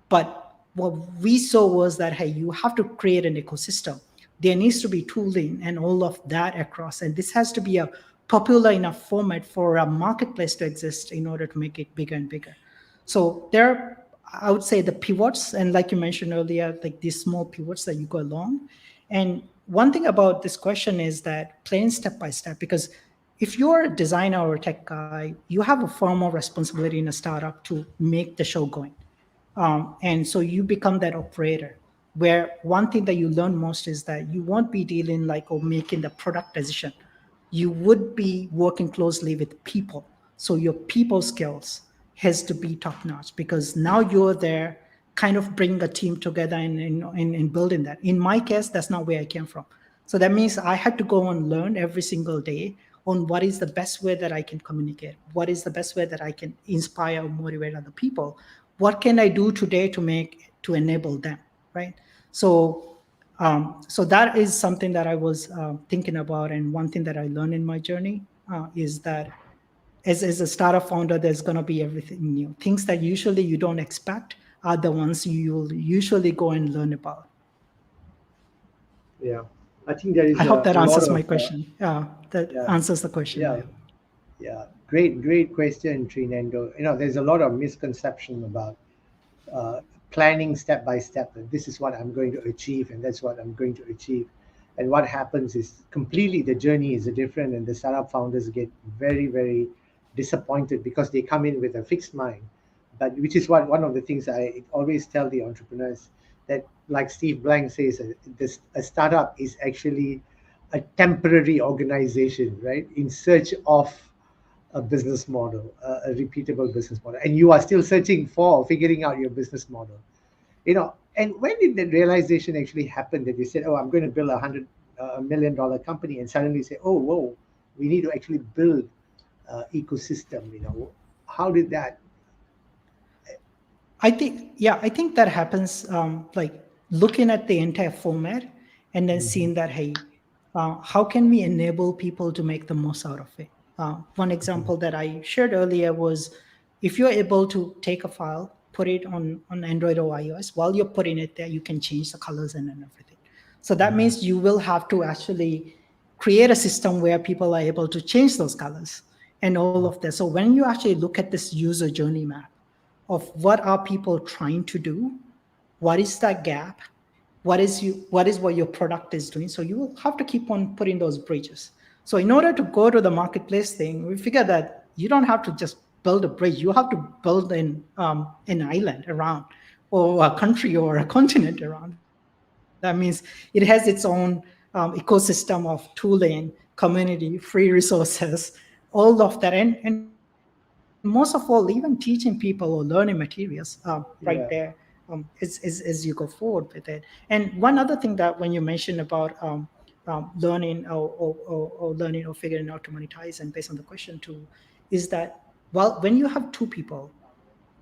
But what we saw was that, hey, you have to create an ecosystem. There needs to be tooling and all of that across. And this has to be a popular enough format for a marketplace to exist in order to make it bigger and bigger. So there, I would say the pivots, and like you mentioned earlier, like these small pivots that you go along. And one thing about this question is that playing step by step, because if you're a designer or a tech guy, you have a far more responsibility in a startup to make the show going. And so you become that operator, where one thing that you learn most is that you won't be dealing like or making the product decision. You would be working closely with people. So your people skills has to be top notch, because now you're there kind of bring a team together in building that. In my case, that's not where I came from. So that means I had to go and learn every single day on what is the best way that I can communicate, what is the best way that I can inspire or motivate other people, what can I do today to enable them, right? So so that is something that I was thinking about, and one thing that I learned in my journey is that as a startup founder, there's going to be everything new. Things that usually you don't expect are the ones you'll usually go and learn about. Yeah, I think there is I hope that a lot answers of my question. That yeah, answers the question. yeah, yeah. Great question, Trinendo. There's a lot of misconception about planning step by step. That this is what I'm going to achieve, and that's what I'm going to achieve. And what happens is completely the journey is different, and the startup founders get very, very disappointed because they come in with a fixed mind. But which is what one of the things I always tell the entrepreneurs, that, like Steve Blank says, a startup is actually a temporary organization, right, in search of a business model, a repeatable business model, and you are still searching for figuring out your business model. And when did the realization actually happen that you said, oh, I'm going to build $100 million company, and suddenly say, oh, whoa, we need to actually build ecosystem? How did that? I think that happens like looking at the entire format and then seeing that, hey, how can we enable people to make the most out of it? One example that I shared earlier was, if you're able to take a file, put it on Android or iOS, while you're putting it there, you can change the colors and everything. So that means you will have to actually create a system where people are able to change those colors and all of that. So when you actually look at this user journey map of what are people trying to do, what is that gap, what is what your product is doing, so you will have to keep on putting those bridges. So in order to go to the marketplace thing, we figured that you don't have to just build a bridge, you have to build an island around, or a country or a continent around. That means it has its own ecosystem of tooling, community, free resources, all of that. And most of all, even teaching people or learning materials right there, Yeah. as you go forward with it. And one other thing that when you mentioned about learning or learning or figuring out to monetize, and based on the question too, is that, well, when you have two people,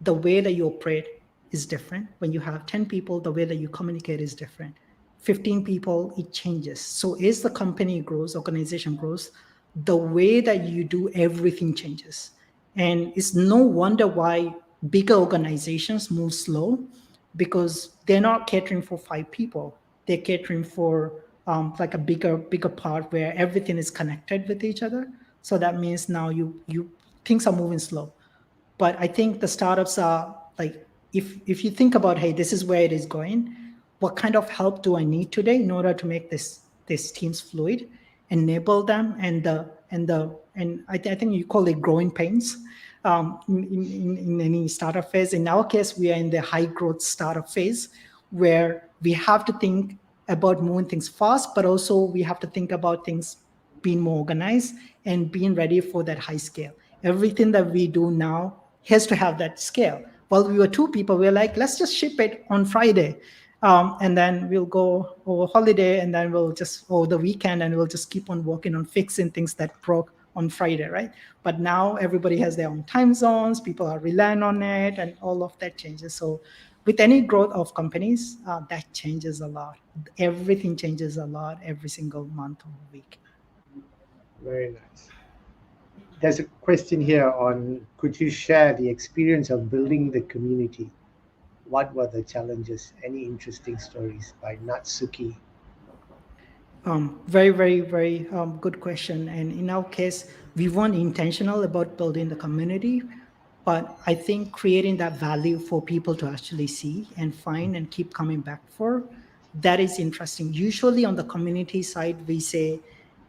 the way that you operate is different. When you have 10 people, the way that you communicate is different. 15 people, it changes. So as the company grows, organization grows, the way that you do everything changes. And it's no wonder why bigger organizations move slow, because they're not catering for 5 people. They're catering for like a bigger part where everything is connected with each other. So that means now you things are moving slow. But I think the startups are like, if you think about, hey, this is where it is going, what kind of help do I need today in order to make this teams fluid? enable them, and I think you call it growing pains in any startup phase. In our case, we are in the high growth startup phase where we have to think about moving things fast, but also we have to think about things being more organized and being ready for that high scale. Everything that we do now has to have that scale. While we were two people, we were like, let's just ship it on Friday. And then we'll go over holiday, and then we'll just over the weekend, and we'll just keep on working on fixing things that broke on Friday, right? But now everybody has their own time zones, people are relying on it, and all of that changes. So with any growth of companies, that changes a lot. Everything changes a lot every single month or week. Very nice. There's a question here on, could you share the experience of building the community? What were the challenges? Any interesting stories? By Natsuki. Very, very, very good question. And in our case, we weren't intentional about building the community, but I think creating that value for people to actually see and find and keep coming back for, that is interesting. Usually on the community side, we say,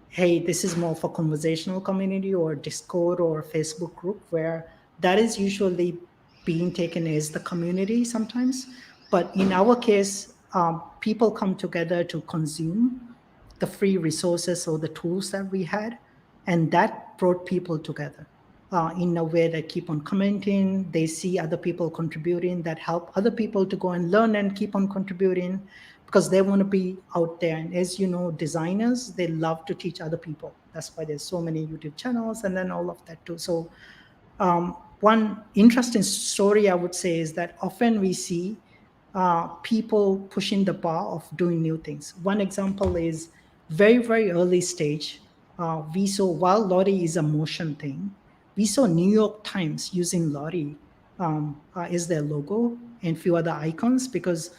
hey, this is more for conversational community or Discord or Facebook group, where that is usually being taken as the community sometimes. But in our case, people come together to consume the free resources or the tools that we had, and that brought people together in a way that keep on commenting. They see other people contributing, that help other people to go and learn and keep on contributing, because they want to be out there. And as you know, designers, they love to teach other people. That's why there's so many YouTube channels and then all of that too. So one interesting story I would say is that often we see people pushing the bar of doing new things. One example is very, very early stage. We saw, while Lottie is a motion thing, we saw New York Times using Lottie as their logo and few other icons, because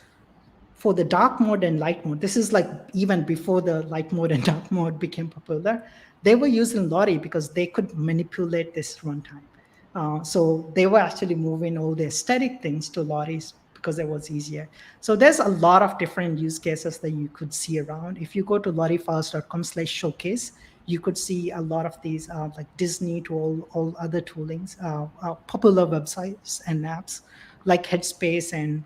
for the dark mode and light mode, this is like even before the light mode and dark mode became popular, they were using Lottie because they could manipulate this runtime. So they were actually moving all the aesthetic things to Lottie's because it was easier. So there's a lot of different use cases that you could see around. If you go to LottieFiles.com/showcase, you could see a lot of these like Disney to all other toolings, popular websites and apps like Headspace, and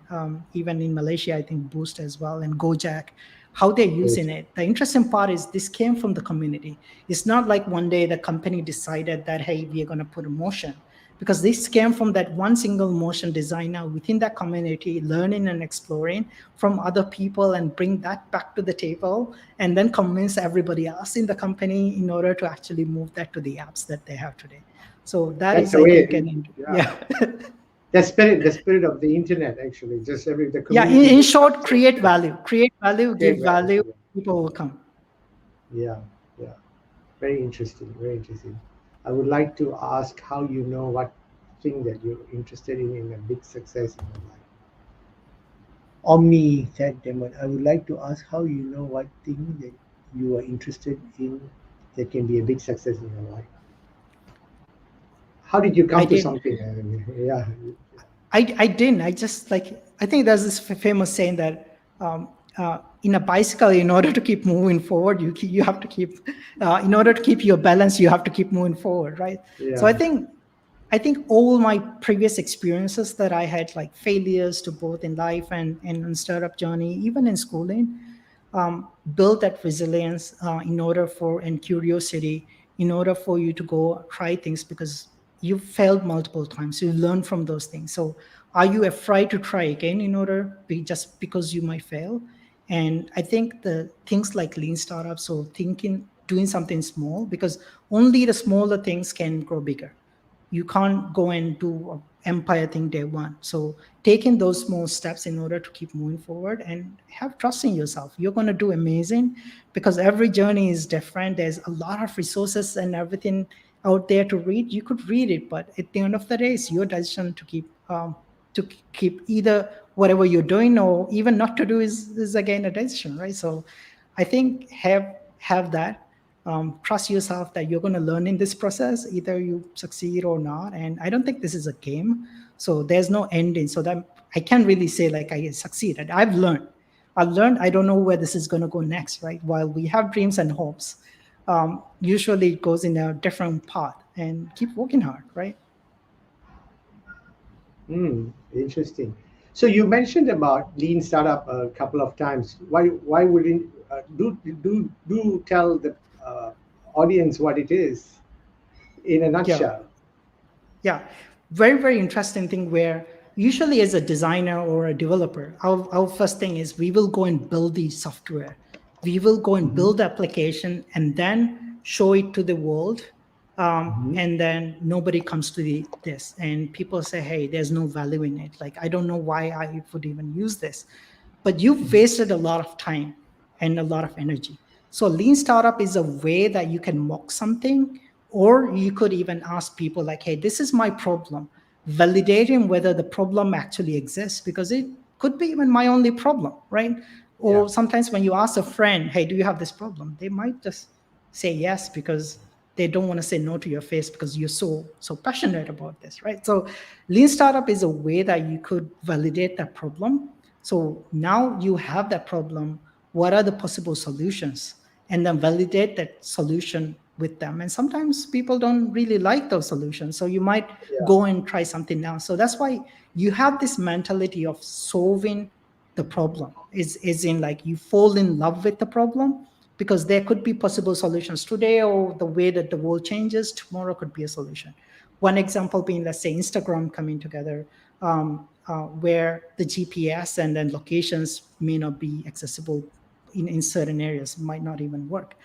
even in Malaysia, I think Boost as well, and Gojek, how they're using it. The interesting part is this came from the community. It's not like one day the company decided that, hey, we are going to put a motion, because this came from that one single motion designer within that community, learning and exploring from other people and bring that back to the table, and then convince everybody else in the company in order to actually move that to the apps that they have today. So that's the way. Yeah. The spirit of the internet, actually, just the community. Yeah, in short, create value, give value, people will come. Yeah. Very interesting, very interesting. I would like to ask how you know what thing that you're interested in a big success in your life. Omni said, I would like to ask how you know what thing that you are interested in that can be a big success in your life. How did you come to something? Yeah. I didn't. I just I think there's this famous saying that in a bicycle, in order to keep moving forward, you have to keep, in order to keep your balance, you have to keep moving forward, right? Yeah. So I think all my previous experiences that I had, like failures to both in life and in startup journey, even in schooling, built that resilience and curiosity in order for you to go try things, because you failed multiple times. You learn from those things. So are you afraid to try again just because you might fail? And I think the things like lean startups, or doing something small, because only the smaller things can grow bigger. You can't go and do an empire thing day one. So taking those small steps in order to keep moving forward and have trust in yourself. You're going to do amazing, because every journey is different. There's a lot of resources and everything out there to read. You could read it, but at the end of the day, it's your decision to keep either whatever you're doing, or even not to do is again a decision, right? So I think have that. Trust yourself that you're going to learn in this process, either you succeed or not. And I don't think this is a game, so there's no ending. So that I can't really say like I succeeded. I've learned. I don't know where this is going to go next, right? While we have dreams and hopes, usually it goes in a different path, and keep working hard, right? Interesting. So you mentioned about lean startup a couple of times. Why wouldn't do tell the audience what it is in a Yeah. nutshell? Yeah, very, very interesting thing where usually as a designer or a developer, our first thing is we will go and build the software. We will go and Mm-hmm. build the application and then show it to the world. Mm-hmm. And then nobody comes to this. And people say, hey, there's no value in it. Like, I don't know why I would even use this. But you've wasted a lot of time and a lot of energy. So lean startup is a way that you can mock something, or you could even ask people like, hey, this is my problem, validating whether the problem actually exists, because it could be even my only problem, right? Yeah. Or sometimes when you ask a friend, hey, do you have this problem, they might just say yes, because they don't want to say no to your face because you're so passionate about this, right? So lean startup is a way that you could validate that problem. So now you have that problem. What are the possible solutions? And then validate that solution with them. And sometimes people don't really like those solutions. So you might Yeah. go and try something else. So that's why you have this mentality of solving the problem. Is in like you fall in love with the problem, because there could be possible solutions today, or the way that the world changes tomorrow could be a solution. One example being, let's say, Instagram coming together, where the GPS and then locations may not be accessible in certain areas, might not even work.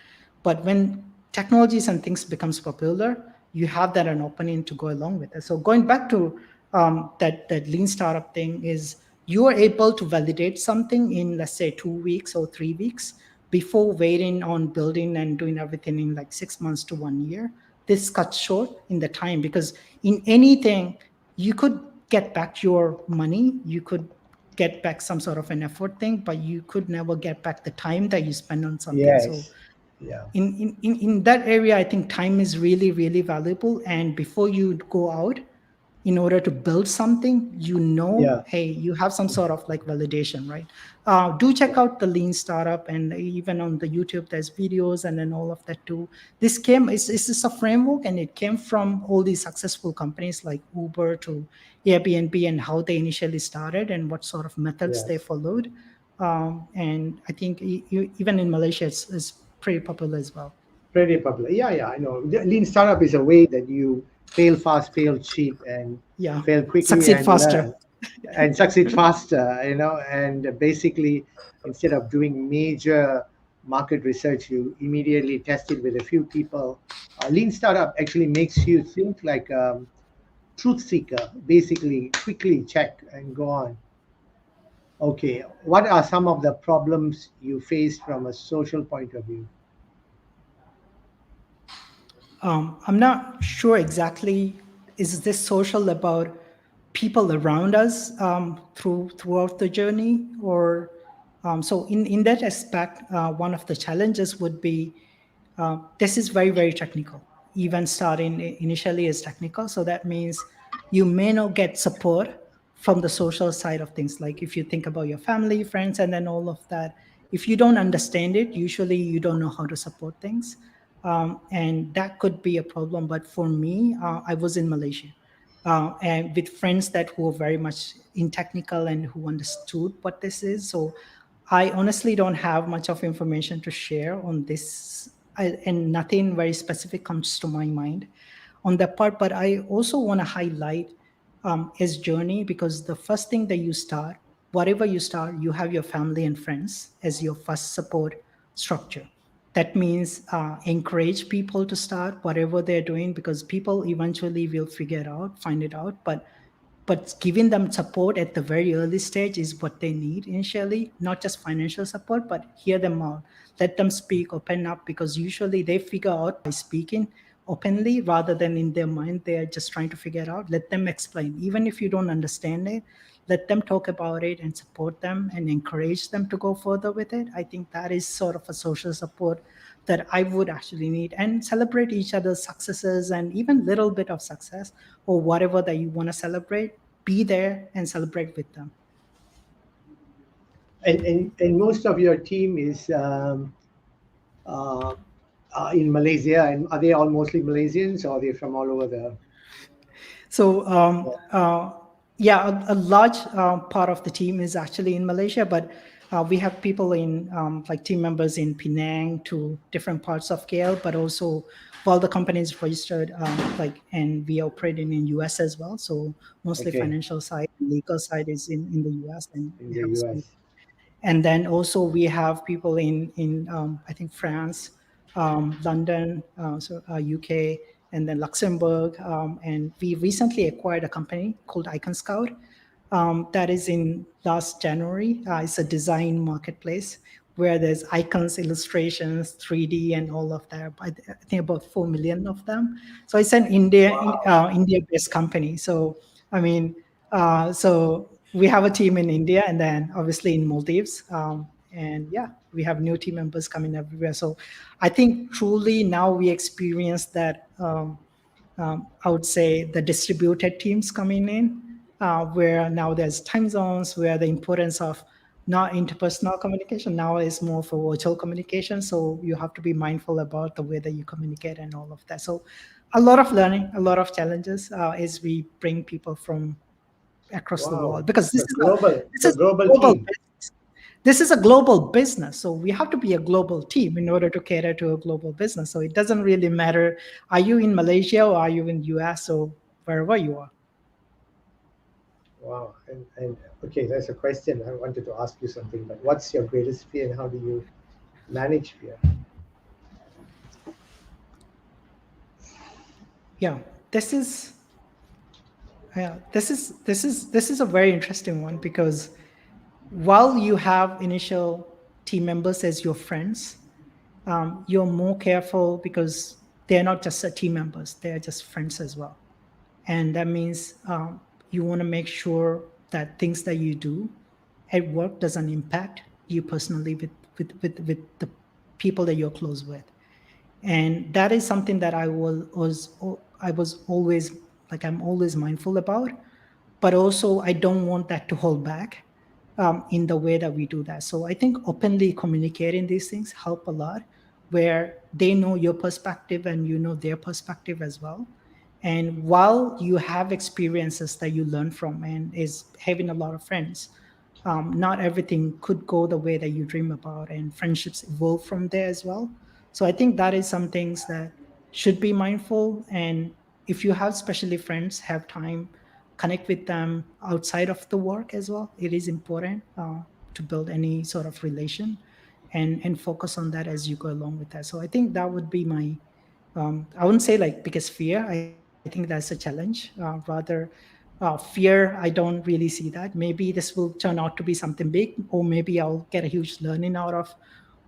But when technologies and things becomes popular, you have that an opening to go along with it. So going back to that lean startup thing is, you are able to validate something in, let's say, 2 weeks or 3 weeks, before waiting on building and doing everything in like 6 months to 1 year. This cuts short in the time, because in anything you could get back your money, you could get back some sort of an effort thing, but you could never get back the time that you spend on something. So Yes. Yeah. in that area, I think time is really, really valuable. And before you go out, in order to build something, Yeah. hey, you have some sort of like validation, right? Do check Yeah. out the lean startup, and even on the YouTube there's videos and then all of that too. This is a framework, and it came from all these successful companies like Uber to Airbnb, and how they initially started and what sort of methods they Yes. followed. And I think even in Malaysia it's pretty popular as well. Pretty popular. Yeah, yeah, I know. The lean startup is a way that you fail fast, fail cheap, and Yeah, fail quickly succeed and faster. learn and succeed faster, and basically, instead of doing major market research, you immediately test it with a few people. Lean startup actually makes you think like a truth seeker, basically quickly check and go on. Okay, what are some of the problems you faced from a social point of view? I'm not sure exactly, is this social about people around us throughout the journey, or so in that aspect, one of the challenges would be, this is very, very technical. Even starting initially is technical, so that means you may not get support from the social side of things. Like if you think about your family, friends, and then all of that, if you don't understand it, usually you don't know how to support things. And that could be a problem. But for me, I was in Malaysia, and with friends that who were very much in technical and who understood what this is. So I honestly don't have much of information to share on this, and nothing very specific comes to my mind on that part. But I also want to highlight his journey, because the first thing that you start, whatever you start, you have your family and friends as your first support structure. That means encourage people to start whatever they're doing, because people eventually will figure it out, find it out. But giving them support at the very early stage is what they need initially, not just financial support, but hear them out, let them speak, open up, because usually they figure out by speaking openly, rather than in their mind they are just trying to figure it out. Let them explain, even if you don't understand it, let them talk about it and support them and encourage them to go further with it. I think that is sort of a social support that I would actually need, and celebrate each other's successes, and even little bit of success or whatever that you want to celebrate, be there and celebrate with them. And most of your team is in Malaysia, and are they all mostly Malaysians, or are they from all over the? So yeah, a large part of the team is actually in Malaysia, but we have people in like team members in Penang to different parts of KL, but also while the company is registered, like, and we operate in US as well. So mostly Okay, financial side, legal side is in the US, and in we the have a small. US. And then also we have people in I think France, London, UK, and then Luxembourg. And we recently acquired a company called Icon Scout that is in last January. It's a design marketplace where there's icons, illustrations, 3D, and all of that. I think about 4 million of them. So it's an India-based company. So I mean, so we have a team in India, and then obviously in Maldives. And yeah, we have new team members coming everywhere. So I think truly now we experience that. I would say the distributed teams coming in, where now there's time zones, where the importance of not interpersonal communication now is more for virtual communication. So you have to be mindful about the way that you communicate and all of that. So a lot of learning, a lot of challenges as we bring people from across the Wow, world, because it's a global, it's this a is a global global team. business. This is a global business, so we have to be a global team in order to cater to a global business. So it doesn't really matter, are you in Malaysia or are you in US or wherever you are. Wow, and okay, there's a question I wanted to ask you something. But what's your greatest fear, and how do you manage fear? Yeah, this is this is a very interesting one, because while you have initial team members as your friends, you're more careful because they're not just team members, they're just friends as well. And that means you want to make sure that things that you do at work doesn't impact you personally with the people that you're close with. And that is something that I was always, like, I'm always mindful about, but also I don't want that to hold back in the way that we do that. So I think openly communicating these things help a lot, where they know your perspective and you know their perspective as well. And while you have experiences that you learn from, and is having a lot of friends, not everything could go the way that you dream about, and friendships evolve from there as well. So I think that is some things that should be mindful. And if you have especially friends, have time, connect with them outside of the work as well. It is important to build any sort of relation, and focus on that as you go along with that. So I think that would be my I wouldn't say like biggest fear. I think that's a challenge. Rather, fear, I don't really see that. Maybe this will turn out to be something big, or maybe I'll get a huge learning out of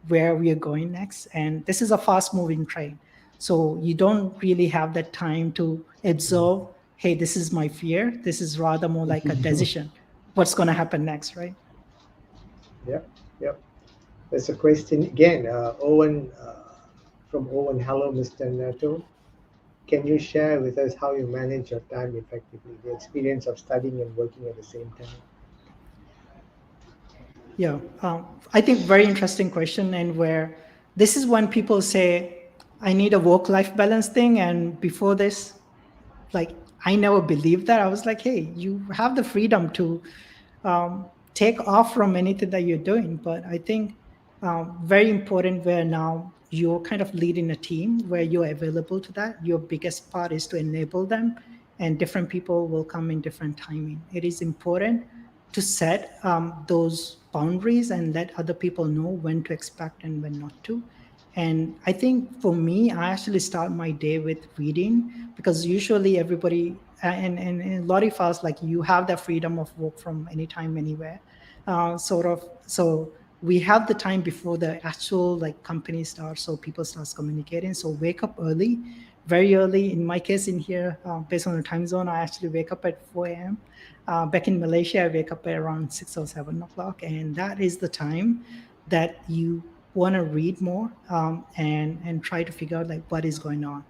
where we are going next. And this is a fast moving train. So you don't really have that time to observe, hey, this is my fear. This is rather more like a decision. What's going to happen next, right? Yep, yep. There's a question again. Owen from Owen. Hello, Mr. Nattu. Can you share with us how you manage your time effectively? The experience of studying and working at the same time. Yeah, I think very interesting question, and where this is when people say, I need a work-life balance thing. And before this, like, I never believed that. I was like, hey, you have the freedom to take off from anything that you're doing. But I think very important, where now you're kind of leading a team where you're available to that. Your biggest part is to enable them, and different people will come in different timing. It is important to set those boundaries and let other people know when to expect and when not to. And I think for me, I actually start my day with reading, because usually everybody, and in LottieFiles, like, you have that freedom of work from anytime, anywhere, sort of. So we have the time before the actual like company starts, so people starts communicating. So wake up early, very early. In my case, in here, based on the time zone, I actually wake up at 4 a.m. Back in Malaysia, I wake up at around 6 or 7 o'clock, and that is the time that you want to read more, and try to figure out like what is going on,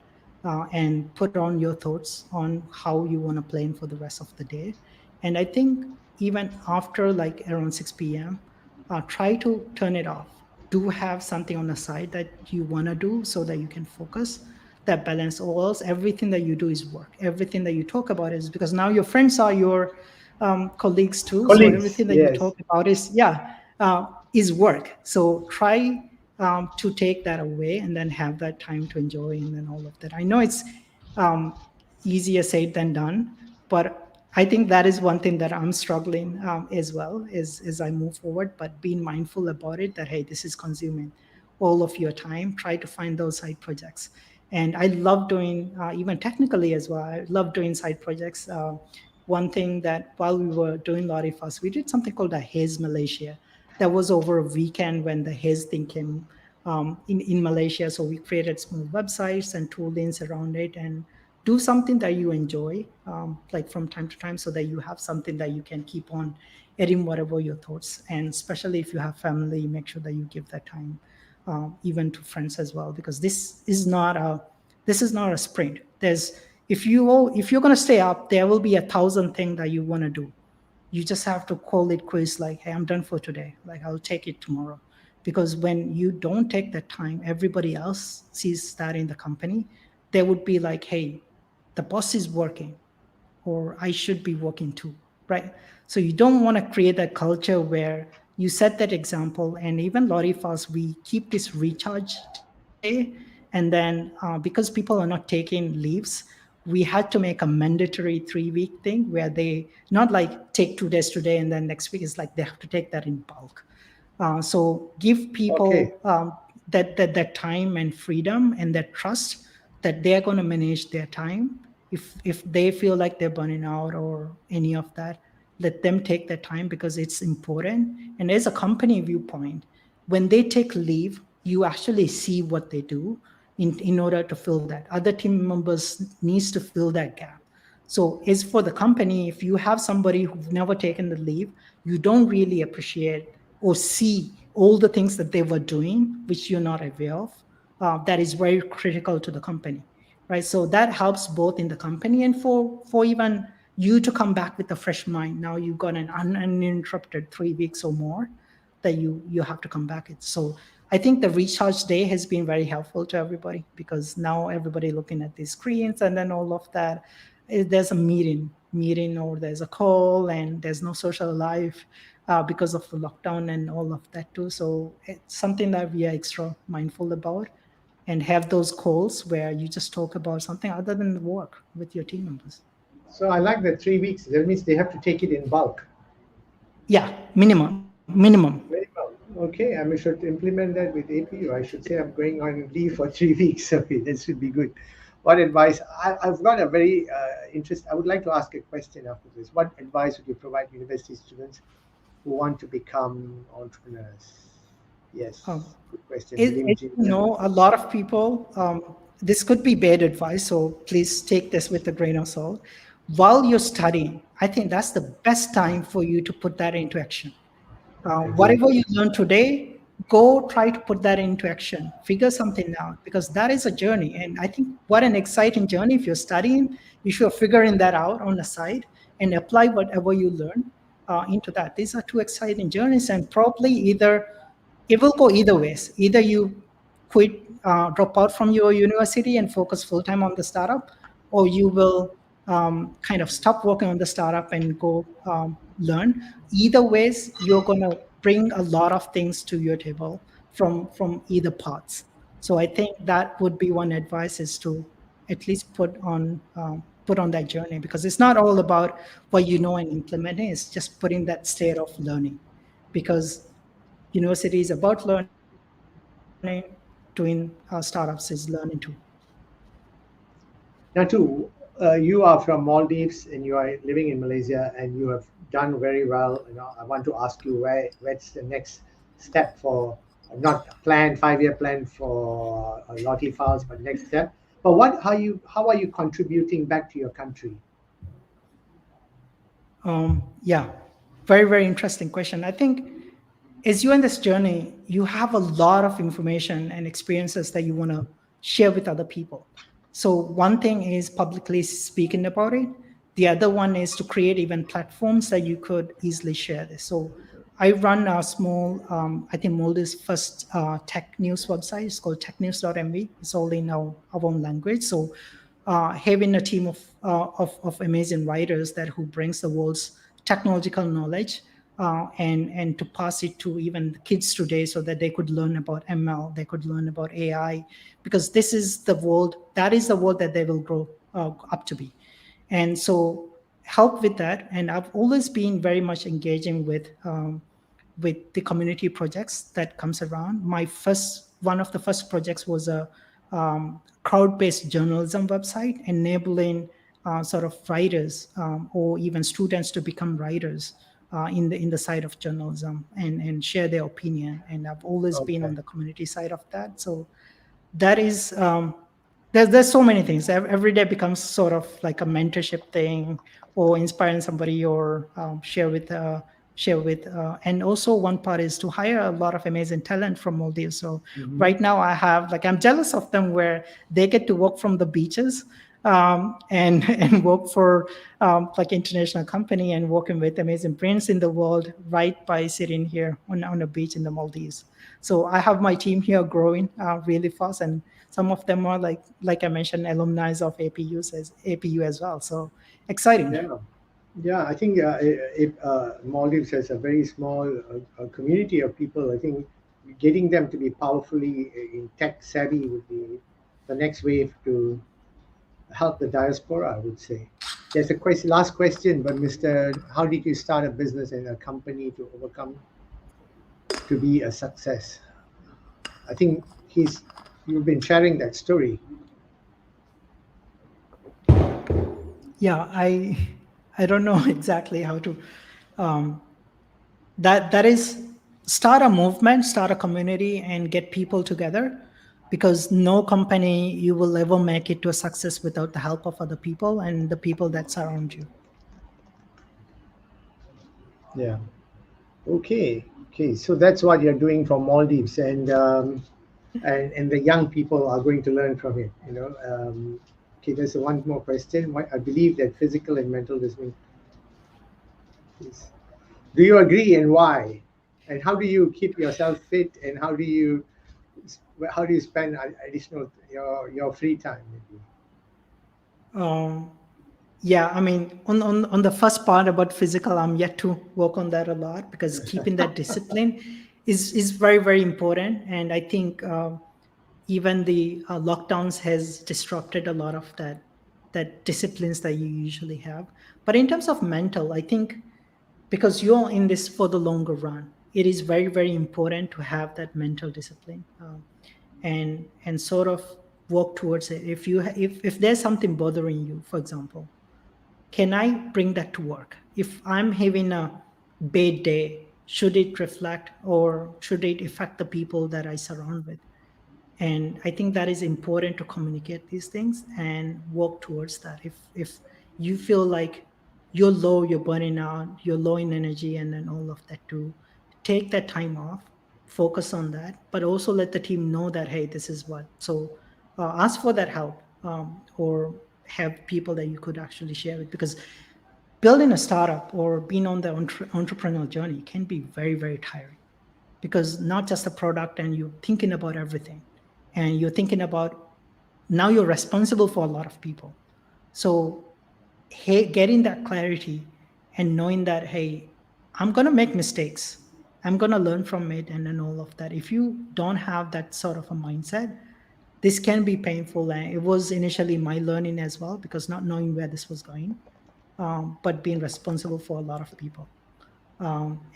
and put on your thoughts on how you want to plan for the rest of the day. And I think even after like around 6 p.m., try to turn it off. do have something on the side that you want to do so that you can focus, that balance, or else everything that you do is work. Everything that you talk about is because now your friends are your colleagues too. So Colleagues, everything that you yes. talk about is work. So try to take that away and then have that time to enjoy and then all of that. I know it's um, easier said than done, but I think that is one thing that I'm struggling as well as I move forward, but being mindful about it that, hey, this is consuming all of your time. Try to find those side projects. And I love doing, even technically as well, I love doing side projects. One thing that while we were doing LottieFiles, we did something called a Haze Malaysia. That was over a weekend when the Haze thing came in Malaysia. So we created small websites and toolings around it and do something that you enjoy, like from time to time, so that you have something that you can keep on adding whatever your thoughts. And especially if you have family, make sure that you give that time, even to friends as well, because this is not a sprint. There's if you're going to stay up, there will be 1,000 things that you want to do. You just have to call it quits, like, hey, I'm done for today, like I'll take it tomorrow. Because when you don't take that time, everybody else sees that in the company. They would be like, hey, the boss is working, or I should be working too, right? So you don't want to create that culture where you set that example. And even LottieFiles, we keep this recharge day. And then because people are not taking leaves, we had to make a mandatory 3-week thing where they not like take 2 days today and then next week is like they have to take that in bulk. So give Okay. people that time and freedom and that trust that they're going to manage their time. If they feel like they're burning out or any of that, let them take their time because it's important. And as a company viewpoint, when they take leave, you actually see what they do in order to fill that. Other team members needs to fill that gap. So as for the company, if you have somebody who's never taken the leave, you don't really appreciate or see all the things that they were doing, which you're not aware of. That is very critical to the company, right? So that helps both in the company and for even you to come back with a fresh mind. Now you've got an uninterrupted 3 weeks or more that you have to come back. So I think the recharge day has been very helpful to everybody because now everybody looking at these screens and then all of that. There's a meeting or there's a call and there's no social life because of the lockdown and all of that too. So it's something that we are extra mindful about and have those calls where you just talk about something other than work with your team members. So I like the 3 weeks. That means they have to take it in bulk. Yeah, minimum. Very well. Okay, I should implement that with APU. I should say I'm going on leave for 3 weeks. Okay, that should be good. What advice? I've got a very interest. I would like to ask a question after this. What advice would you provide university students who want to become entrepreneurs? Yes, good question. William G. A lot of people, this could be bad advice, so please take this with a grain of salt. While you're studying, I think that's the best time for you to put that into action. Whatever you learn today, go try to put that into action. Figure something out because that is a journey. And I think what an exciting journey. If you're studying, you should figuring that out on the side and apply whatever you learn into that. These are two exciting journeys, and probably it will go either ways. Either you quit, drop out from your university and focus full time on the startup, or you will kind of stop working on the startup and go learn. Either ways, you're going to bring a lot of things to your table from either parts. So I think that would be one advice is to at least put on that journey because it's not all about what you know and implementing. It's just putting that state of learning because university is about learning, doing startups is learning too. Nattu, you are from Maldives and you are living in Malaysia and you have done very well. I want to ask you what's the next step for not a plan, 5-year plan for LottieFiles, but next step. But how are you contributing back to your country? Yeah, very, very interesting question. I think as you're in this journey, you have a lot of information and experiences that you want to share with other people. So one thing is publicly speaking about it. The other one is to create even platforms that you could easily share this. So I run a small, I think Maldives' first tech news website. It's called technews.mv. It's all in our own language. So having a team of amazing writers that who brings the world's technological knowledge and to pass it to even the kids today so that they could learn about ML, they could learn about AI, because this is the world, that is the world that they will grow up to be. And so help with that. And I've always been very much engaging with the community projects that comes around. One of the first projects was a crowd-based journalism website enabling sort of writers or even students to become writers in the side of journalism and share their opinion. And I've always been on the community side of that. So that is there's so many things. Every day becomes sort of like a mentorship thing or inspiring somebody or share with and also one part is to hire a lot of amazing talent from Maldives. So right now I have, like, I'm jealous of them where they get to work from the beaches and work for like international company and working with amazing brands in the world right by sitting here on a beach in the Maldives. So I have my team here growing really fast, and some of them are like I mentioned, alumni of APU as well. So exciting. Yeah, I think Maldives has a very small community of people. I think getting them to be powerfully in tech savvy would be the next wave to help the diaspora, I would say. There's a last question, but Mr. How did you start a business and a company to overcome to be a success? I think you've been sharing that story. Yeah, I don't know exactly how to that is start a movement, start a community, and get people together, because no company you will ever make it to a success without the help of other people and the people that surround you. Yeah. Okay. So that's what you're doing for Maldives, and the young people are going to learn from it. Okay, there's one more question. I believe that physical and mental discipline. Do you agree, and why? And how do you keep yourself fit? And how do you spend additional your free time? Maybe? Yeah, I mean, on the first part about physical, I'm yet to work on that a lot, because keeping that discipline is very, very important. And I think even the lockdowns has disrupted a lot of that disciplines that you usually have. But in terms of mental, I think because you're in this for the longer run, it is very, very important to have that mental discipline and sort of work towards it. If there's something bothering you, for example, can I bring that to work? If I'm having a bad day, should it reflect or should it affect the people that I surround with? And I think that is important to communicate these things and work towards that. If you feel like you're low, you're burning out, you're low in energy, and then all of that, to take that time off, focus on that, but also let the team know that, hey, this is what. So ask for that help, or have people that you could actually share with, because building a startup or being on the entrepreneurial journey can be very, very tiring, because not just a product and you're thinking about everything, and you're thinking about, now you're responsible for a lot of people. So hey, getting that clarity and knowing that, hey, I'm going to make mistakes, I'm going to learn from it, and then all of that. If you don't have that sort of a mindset, this can be painful. And it was initially my learning as well, because not knowing where this was going, but being responsible for a lot of people.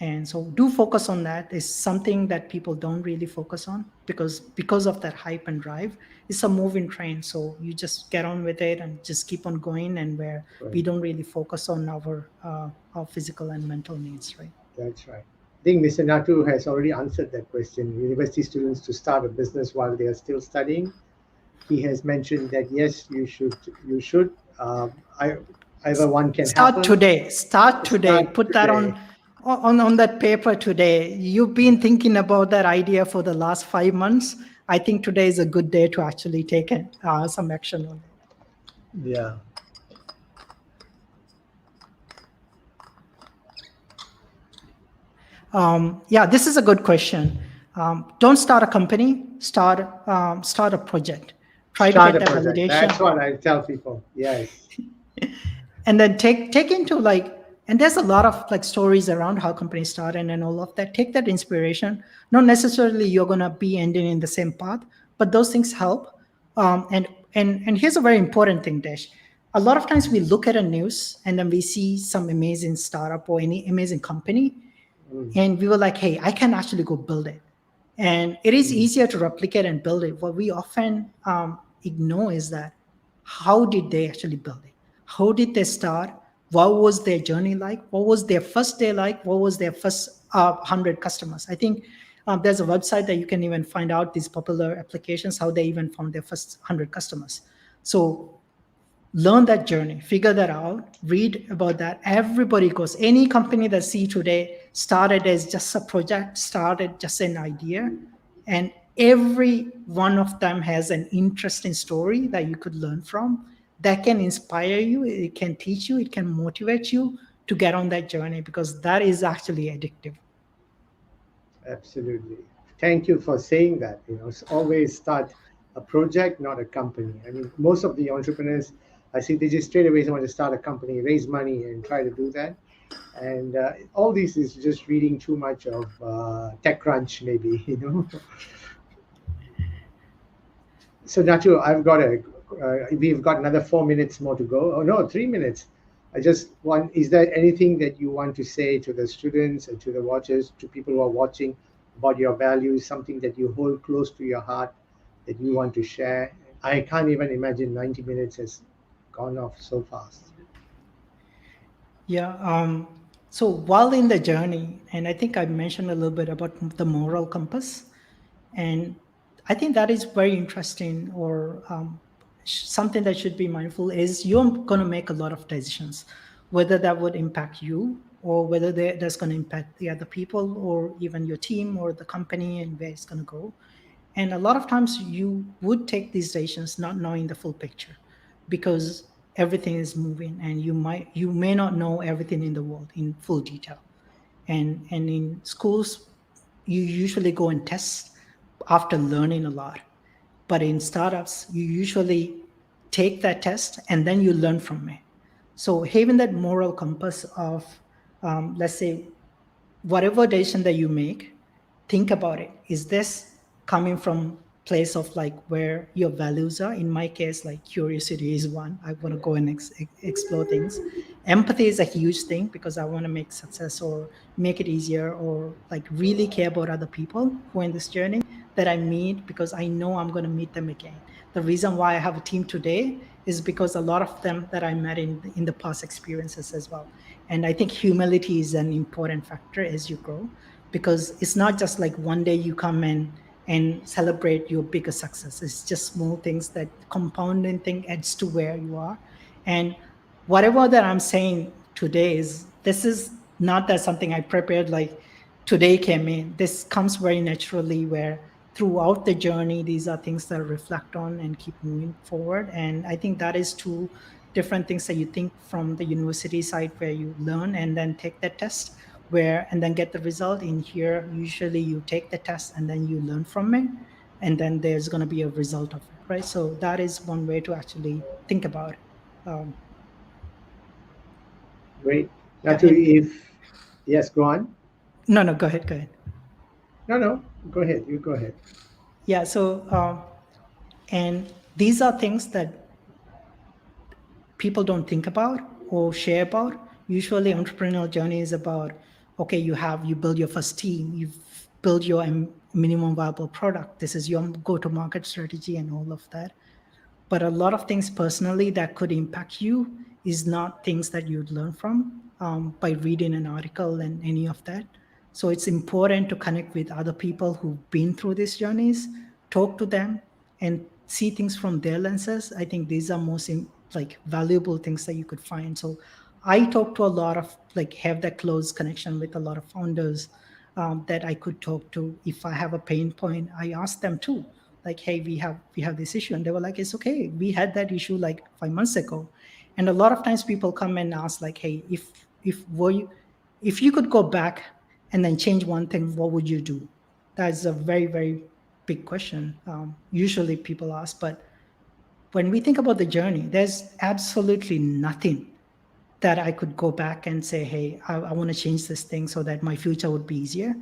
And so do focus on that. Is something that people don't really focus on, because of that hype and drive. It's a moving train, so you just get on with it and just keep on going, and where we don't really focus on our physical and mental needs, right? That's right. I think Mr. Nattu has already answered that question. University students to start a business while they are still studying. He has mentioned that yes, you should. Either one can Start happen. today. Put that on that paper today. You've been thinking about that idea for the last 5 months. I think today is a good day to actually take some action on it. Yeah. Yeah, this is a good question. Don't start a company, start a project. Try to Start get a that project. That's validation, what I tell people. Yes. and then take into like, and there's a lot of like stories around how companies started and all of that. Take that inspiration. Not necessarily you're gonna be ending in the same path, but those things help. And here's a very important thing, Desh. A lot of times we look at a news and then we see some amazing startup or any amazing company, and we were like, hey, I can actually go build it. And it is easier to replicate and build it. What we often ignore is that how did they actually build it? How did they start? What was their journey like? What was their first day like? What was their first 100 customers? I think there's a website that you can even find out these popular applications, how they even found their first 100 customers. So learn that journey, figure that out, read about that. Everybody goes, any company that see today started as just a project, started just an idea, and every one of them has an interesting story that you could learn from, that can inspire you, it can teach you, it can motivate you to get on that journey, because that is actually addictive. Absolutely. Thank you for saying that. Always start a project, not a company. I mean, most of the entrepreneurs, I see they just straight away want to start a company, raise money, and try to do that. And all this is just reading too much of TechCrunch, maybe. So Nattu, we've got another 4 minutes more to go. Oh no, 3 minutes. I just want, is there anything that you want to say to the students and to the watchers, to people who are watching about your values, something that you hold close to your heart that you want to share? I can't even imagine 90 minutes has gone off so fast. Yeah. So while in the journey, and I think I mentioned a little bit about the moral compass, and I think that is very interesting, or something that should be mindful is you're going to make a lot of decisions, whether that would impact you or whether that's going to impact the other people or even your team or the company and where it's going to go. And a lot of times you would take these decisions not knowing the full picture, because everything is moving and you may not know everything in the world in full detail. And in schools, you usually go and test after learning a lot. But in startups, you usually take that test and then you learn from it. So having that moral compass of, let's say, whatever decision that you make, think about it. Is this coming from place of like where your values are? In my case, like curiosity is one. I want to go and explore things. Empathy is a huge thing because I want to make success or make it easier, or like really care about other people who are in this journey that I meet, because I know I'm going to meet them again. The reason why I have a team today is because a lot of them that I met in the past experiences as well. And I think humility is an important factor as you grow, because it's not just like one day you come in and celebrate your bigger success. It's just small things that compounding thing adds to where you are. And whatever that I'm saying today is, this is not that something I prepared like today came in. This comes very naturally, where throughout the journey, these are things that I reflect on and keep moving forward. And I think that is two different things that you think from the university side, where you learn and then take that test, and then get the result. In here, usually you take the test and then you learn from it, and then there's going to be a result of it, right? So that is one way to actually think about it. Great. Yeah, Nattu, yes, go on. no, go ahead. No, go ahead. You go ahead. Yeah, so and these are things that people don't think about or share about. Usually entrepreneurial journey is about, okay, you build your first team, you've built your minimum viable product, this is your go to market strategy and all of that. But a lot of things personally that could impact you is not things that you'd learn from by reading an article and any of that. So it's important to connect with other people who've been through these journeys, talk to them, and see things from their lenses. I think these are most like valuable things that you could find. So I talk to a lot of, like, have that close connection with a lot of founders that I could talk to. If I have a pain point, I ask them too, like, hey, we have this issue, and they were like, it's okay, we had that issue like 5 months ago. And a lot of times people come and ask like, hey, if you could go back and then change one thing, what would you do? That's a very, very big question. Usually people ask, but when we think about the journey, there's absolutely nothing that I could go back and say, hey, I want to change this thing so that my future would be easier.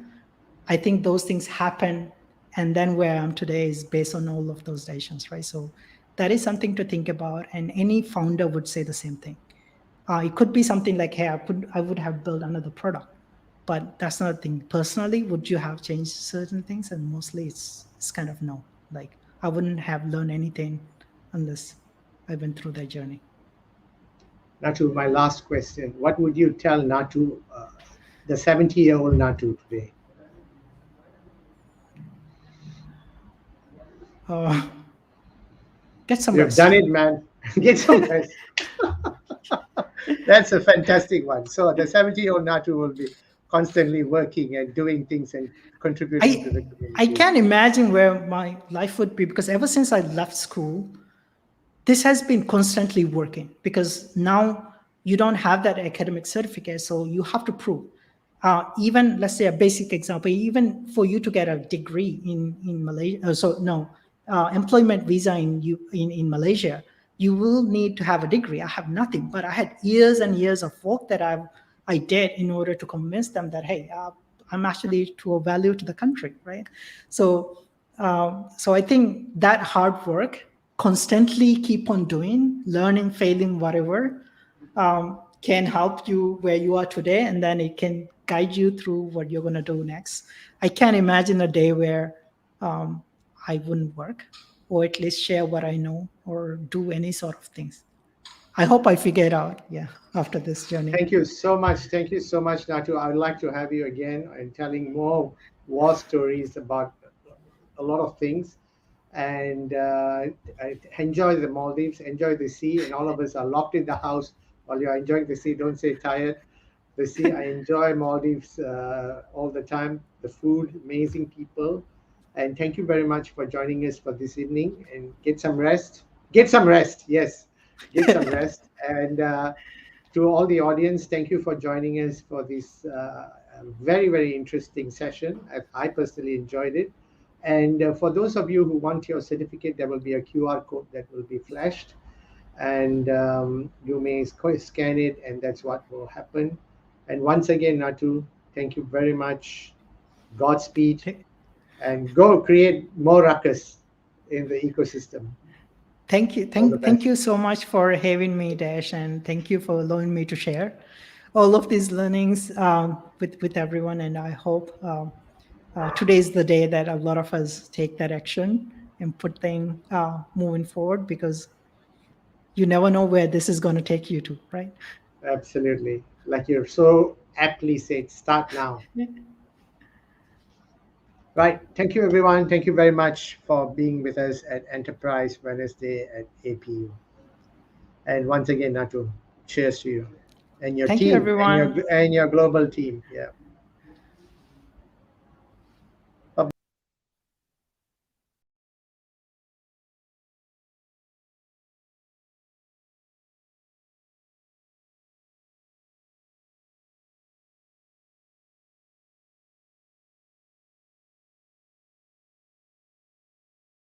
I think those things happen. And then where I am today is based on all of those decisions, right? So that is something to think about. And any founder would say the same thing. It could be something like, hey, I would have built another product, but that's not a thing. Personally, would you have changed certain things? And mostly it's kind of no. Like I wouldn't have learned anything unless I went through that journey. Nattu, my last question. What would you tell Nattu, the 70-year-old Nattu today? Get some You've rest. done it, man. Get some rest. That's a fantastic one. So the 70-year-old Nattu will be constantly working and doing things and contributing to the community. I can't imagine where my life would be, because ever since I left school, this has been constantly working, because now you don't have that academic certificate, so you have to prove. Even let's say a basic example, even for you to get a degree in Malaysia, employment visa in Malaysia, you will need to have a degree. I have nothing, but I had years and years of work that I did in order to convince them that, hey, I'm actually to a value to the country, right? So I think that hard work, constantly keep on doing, learning, failing, whatever, can help you where you are today, and then it can guide you through what you're going to do next. I can't imagine a day where I wouldn't work, or at least share what I know, or do any sort of things. I hope I figure it out, after this journey. Thank you so much. Thank you so much, Nattu. I would like to have you again and telling more war stories about a lot of things. And enjoy the Maldives, enjoy the sea, and all of us are locked in the house while you're enjoying the sea. Don't say tired. The sea, I enjoy Maldives all the time. The food, amazing people. And thank you very much for joining us for this evening, and get some rest. Get some rest, yes. Get some rest. And to all the audience, thank you for joining us for this very, very interesting session. I personally enjoyed it. And for those of you who want your certificate, there will be a QR code that will be flashed, and you may scan it, and that's what will happen. And once again, Nattu, thank you very much. Godspeed, and go create more ruckus in the ecosystem. Thank you. Thank you so much for having me, Dash, and thank you for allowing me to share all of these learnings with everyone. And I hope today is the day that a lot of us take that action and put things moving forward, because you never know where this is going to take you to, right? Absolutely. Like you're so aptly said, start now. Right. Thank you, everyone. Thank you very much for being with us at Enterprise Wednesday at APU. And once again, Nattu, cheers to you and your Thank team, you, everyone. and your global team. Yeah.